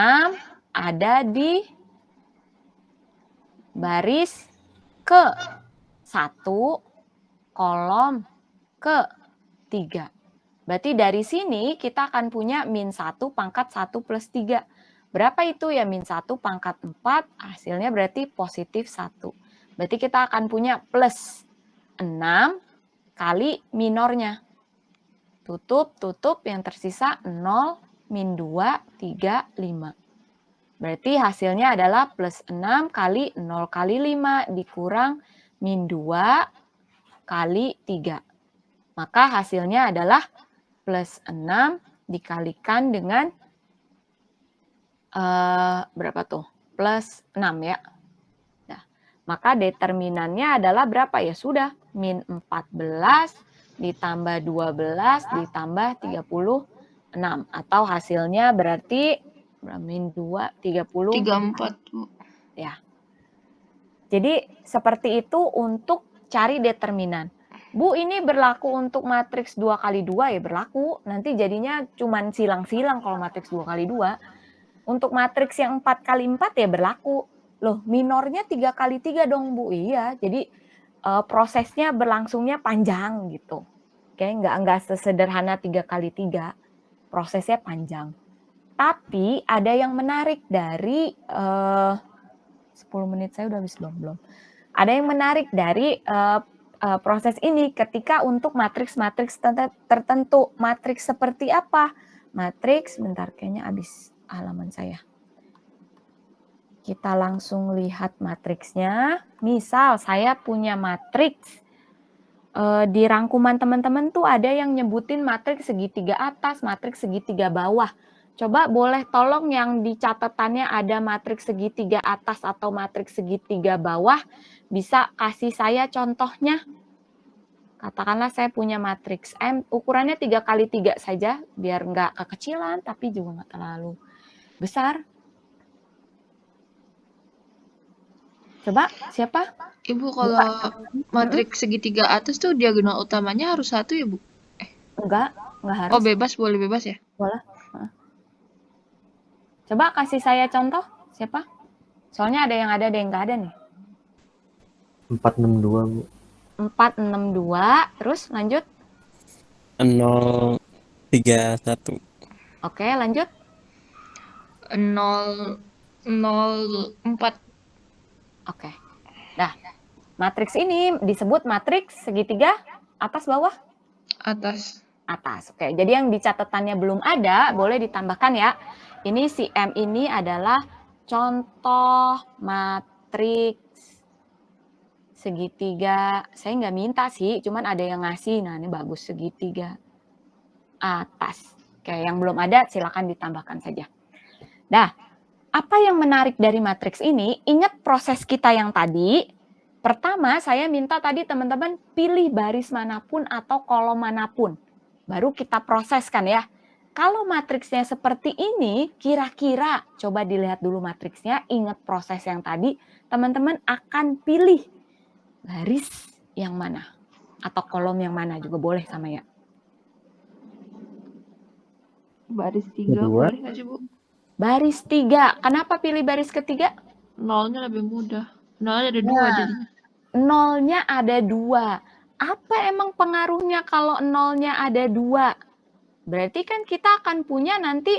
ada di baris ke-1, kolom ke-3. Berarti dari sini kita akan punya min 1 pangkat 1 plus 3. Berapa itu ya? Min 1 pangkat 4, hasilnya berarti positif 1. Berarti kita akan punya plus 6 kali minornya. Tutup, tutup, yang tersisa 0, min 2, 3, 5. Berarti hasilnya adalah plus 6 kali 0 kali 5 dikurang min 2 kali 3. Maka hasilnya adalah plus 6 dikalikan dengan berapa tuh? Plus 6 ya. Nah, maka determinannya adalah berapa ya? Sudah, min 14 ditambah 12 ditambah 36. Atau hasilnya berarti min 2, 30. 34, Bu. Ya. Jadi seperti itu untuk cari determinan. Bu, ini berlaku untuk matriks 2 kali 2 ya berlaku. Nanti jadinya cuman silang-silang kalau matriks 2 kali 2. Untuk matriks yang 4 kali 4 ya berlaku. Loh, minornya 3 kali 3 dong, Bu. Iya, jadi prosesnya berlangsungnya panjang gitu. Oke, nggak sesederhana 3 kali 3. Prosesnya panjang. Tapi ada yang menarik dari 10 menit saya udah habis belum? Ada yang menarik dari proses ini ketika untuk matriks-matriks tertentu. Matriks seperti apa? Matriks, bentar kayaknya habis halaman saya. Kita langsung lihat matriksnya. Misal saya punya matriks. Di rangkuman teman-teman tuh ada yang nyebutin matriks segitiga atas, matriks segitiga bawah. Coba boleh tolong yang di catatannya ada matriks segitiga atas atau matriks segitiga bawah, bisa kasih saya contohnya. Katakanlah saya punya matriks M, ukurannya 3 kali 3 saja, biar nggak kekecilan, tapi juga nggak terlalu besar. Coba, siapa? Ibu, kalau matriks segitiga atas tuh diagonal utamanya harus 1 ya, Bu? Enggak harus. Oh, bebas, boleh bebas ya? Boleh. Coba kasih saya contoh, siapa? Soalnya ada yang nggak ada nih. 462, Bu. 462, terus lanjut. 031. Oke, lanjut. 004. Oke. Nah, matriks ini disebut matriks segitiga atas bawah? Atas. Atas. Oke, jadi yang di catatannya belum ada, boleh ditambahkan ya. Ini si M ini adalah contoh matriks segitiga. Saya nggak minta sih, cuman ada yang ngasih. Nah, ini bagus, segitiga atas. Oke, yang belum ada silakan ditambahkan saja. Nah, apa yang menarik dari matriks ini? Ingat proses kita yang tadi. Pertama, saya minta tadi teman-teman pilih baris manapun atau kolom manapun. Baru kita proseskan ya. Kalau matriksnya seperti ini, kira-kira coba dilihat dulu matriksnya, ingat proses yang tadi, teman-teman akan pilih baris yang mana atau kolom yang mana juga boleh sama ya. Baris 3 Kedua. boleh nggak sih, Bu? Baris 3. Kenapa pilih baris ketiga? Nolnya lebih mudah. Nolnya ada 2 jadinya. Nolnya ada 2. Apa emang pengaruhnya kalau nolnya ada 2? Berarti kan kita akan punya nanti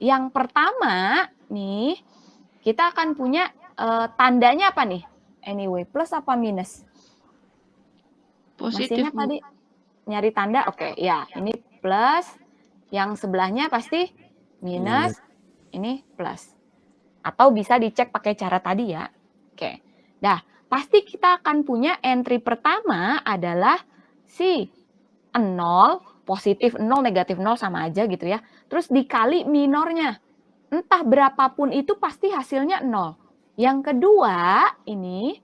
yang pertama nih, kita akan punya tandanya apa nih? Anyway, plus apa minus? Masih Positif, ingat Bu. tadi? Nyari tanda? Oke, ya. Ini plus. Yang sebelahnya pasti minus. Ini plus. Atau bisa dicek pakai cara tadi ya. Oke. Nah, pasti kita akan punya entry pertama adalah si 0, positif 0, negatif 0 sama aja gitu ya. Terus dikali minornya. Entah berapapun itu pasti hasilnya 0. Yang kedua ini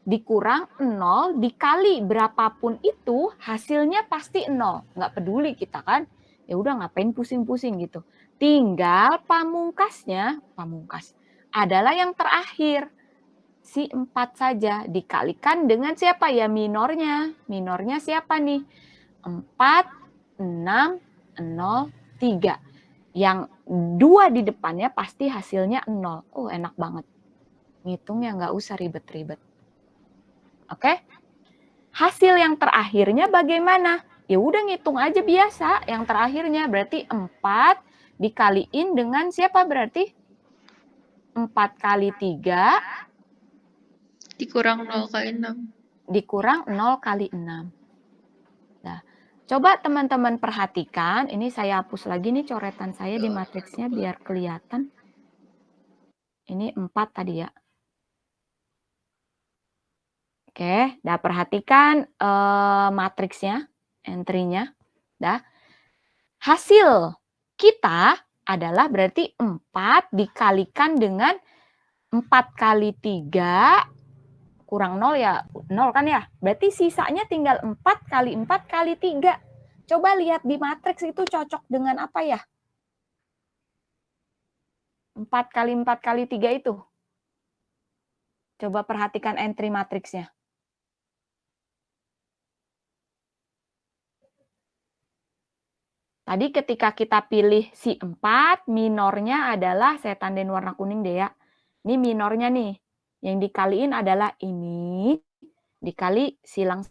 dikurang 0 dikali berapapun itu hasilnya pasti 0. Nggak peduli kita kan. Ya udah ngapain pusing-pusing gitu. Tinggal pamungkas adalah yang terakhir. Si 4 saja dikalikan dengan siapa ya minornya. Minornya siapa nih? 4, 6, 0, 3. Yang 2 di depannya pasti hasilnya 0. Oh enak banget. Ngitungnya nggak usah ribet-ribet. Oke? Hasil yang terakhirnya bagaimana? Ya udah ngitung aja biasa. Yang terakhirnya berarti 4 dikaliin dengan siapa berarti? 4 kali 3 dikurang 0 kali 6. Dikurang 0 kali 6. Nah, coba teman-teman perhatikan. Ini saya hapus lagi nih coretan saya di matriksnya biar kelihatan. Ini 4 tadi ya. Oke, nah perhatikan matriksnya, entry-nya. Nah, hasil kita adalah berarti 4 dikalikan dengan 4 kali 3 kurang 0 ya, 0 kan ya. Berarti sisanya tinggal 4 kali 4 kali 3. Coba lihat di matriks itu cocok dengan apa ya? 4 kali 4 kali 3 itu. Coba perhatikan entry matriksnya. Tadi ketika kita pilih si 4, minornya adalah, saya tandain warna kuning deh ya. Ini minornya nih. Yang dikaliin adalah ini, dikali silang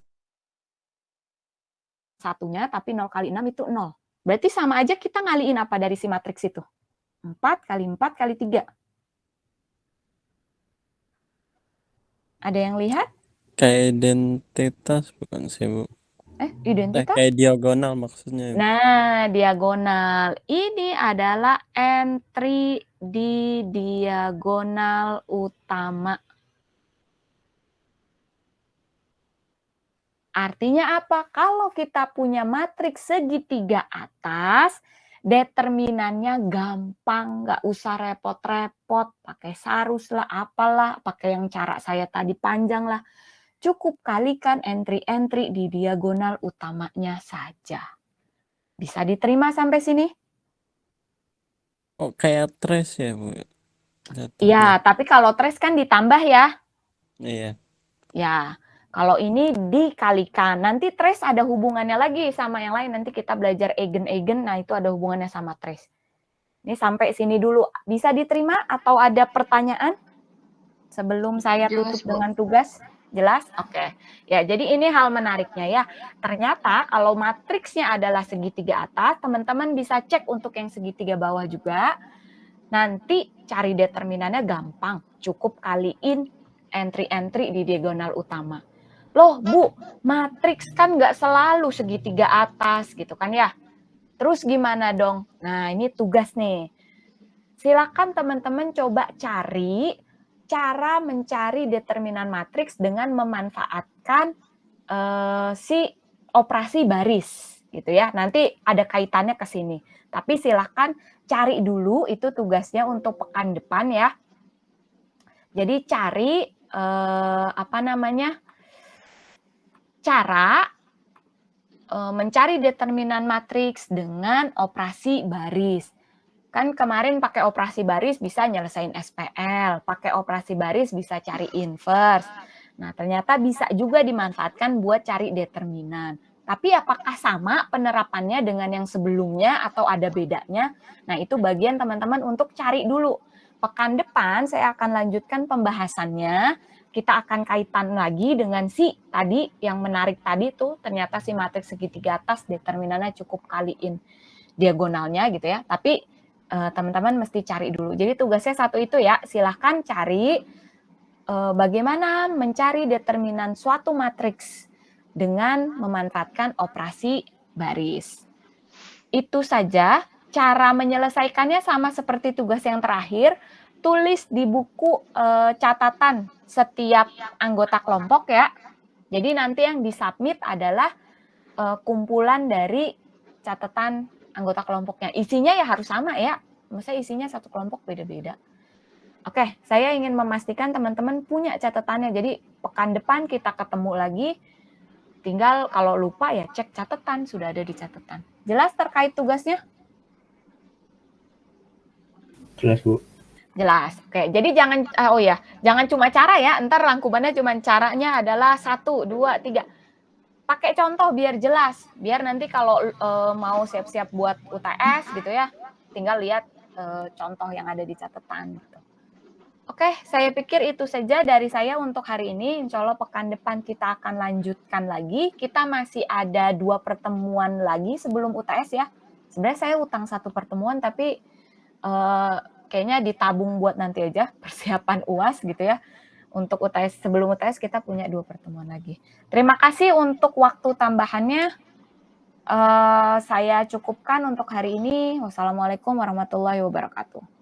satunya, tapi 0 kali 6 itu 0. Berarti sama aja kita ngaliin apa dari si matriks itu? 4 kali 4 kali 3. Ada yang lihat? Kayak identitas bukan sih, Bu? Identitas? Kayak diagonal maksudnya. Nah, diagonal. Ini adalah entry di diagonal utama. Artinya apa? Kalau kita punya matriks segitiga atas, determinannya gampang, nggak usah repot-repot, pakai sarus lah, apalah, pakai yang cara saya tadi panjang lah. Cukup kalikan entry-entry di diagonal utamanya saja. Bisa diterima sampai sini? Oh, kayak trace ya, Bu? Iya, tapi kalau trace kan ditambah ya. Iya. Ya, kalau ini dikalikan. Nanti trace ada hubungannya lagi sama yang lain. Nanti kita belajar eigen-eigen, nah itu ada hubungannya sama trace. Ini sampai sini dulu. Bisa diterima atau ada pertanyaan sebelum saya tutup dengan tugas? Jelas? Oke. Ya, jadi ini hal menariknya ya. Ternyata kalau matriksnya adalah segitiga atas, teman-teman bisa cek untuk yang segitiga bawah juga. Nanti cari determinannya gampang. Cukup kaliin entry-entry di diagonal utama. Loh, Bu, matriks kan nggak selalu segitiga atas gitu kan ya. Terus gimana dong? Nah, ini tugas nih. Silakan teman-teman coba cari cara mencari determinan matriks dengan memanfaatkan si operasi baris gitu ya. Nanti ada kaitannya ke sini. Tapi silakan cari dulu, itu tugasnya untuk pekan depan ya. Jadi cari cara mencari determinan matriks dengan operasi baris. Kan kemarin pakai operasi baris bisa nyelesain SPL, pakai operasi baris bisa cari inverse. Nah, ternyata bisa juga dimanfaatkan buat cari determinan. Tapi apakah sama penerapannya dengan yang sebelumnya atau ada bedanya? Nah, itu bagian teman-teman untuk cari dulu. Pekan depan saya akan lanjutkan pembahasannya. Kita akan kaitan lagi dengan si tadi, yang menarik tadi tuh, ternyata si matriks segitiga atas determinannya cukup kaliin diagonalnya gitu ya. Tapi teman-teman mesti cari dulu. Jadi tugasnya satu itu ya, silahkan cari bagaimana mencari determinan suatu matriks dengan memanfaatkan operasi baris. Itu saja. Cara menyelesaikannya sama seperti tugas yang terakhir, tulis di buku catatan setiap anggota kelompok ya. Jadi nanti yang disubmit adalah kumpulan dari catatan anggota kelompoknya. Isinya ya harus sama ya. Masa isinya satu kelompok beda-beda. Oke, saya ingin memastikan teman-teman punya catatannya. Jadi pekan depan kita ketemu lagi. Tinggal kalau lupa ya cek catatan, sudah ada di catatan. Jelas terkait tugasnya? Jelas, Bu. Jelas. Oke, jadi jangan cuma cara ya. Ntar rangkumannya cuma caranya adalah 1, 2, 3. Pakai contoh biar jelas. Biar nanti kalau mau siap-siap buat UTS gitu ya, tinggal lihat contoh yang ada di catatan. Gitu. Oke, saya pikir itu saja dari saya untuk hari ini. Insya Allah pekan depan kita akan lanjutkan lagi. Kita masih ada 2 pertemuan lagi sebelum UTS ya. Sebenarnya saya utang 1 pertemuan, tapi kayaknya ditabung buat nanti aja persiapan UAS gitu ya. Untuk UTS, sebelum UTS kita punya 2 pertemuan lagi. Terima kasih untuk waktu tambahannya. Saya cukupkan untuk hari ini. Wassalamualaikum warahmatullahi wabarakatuh.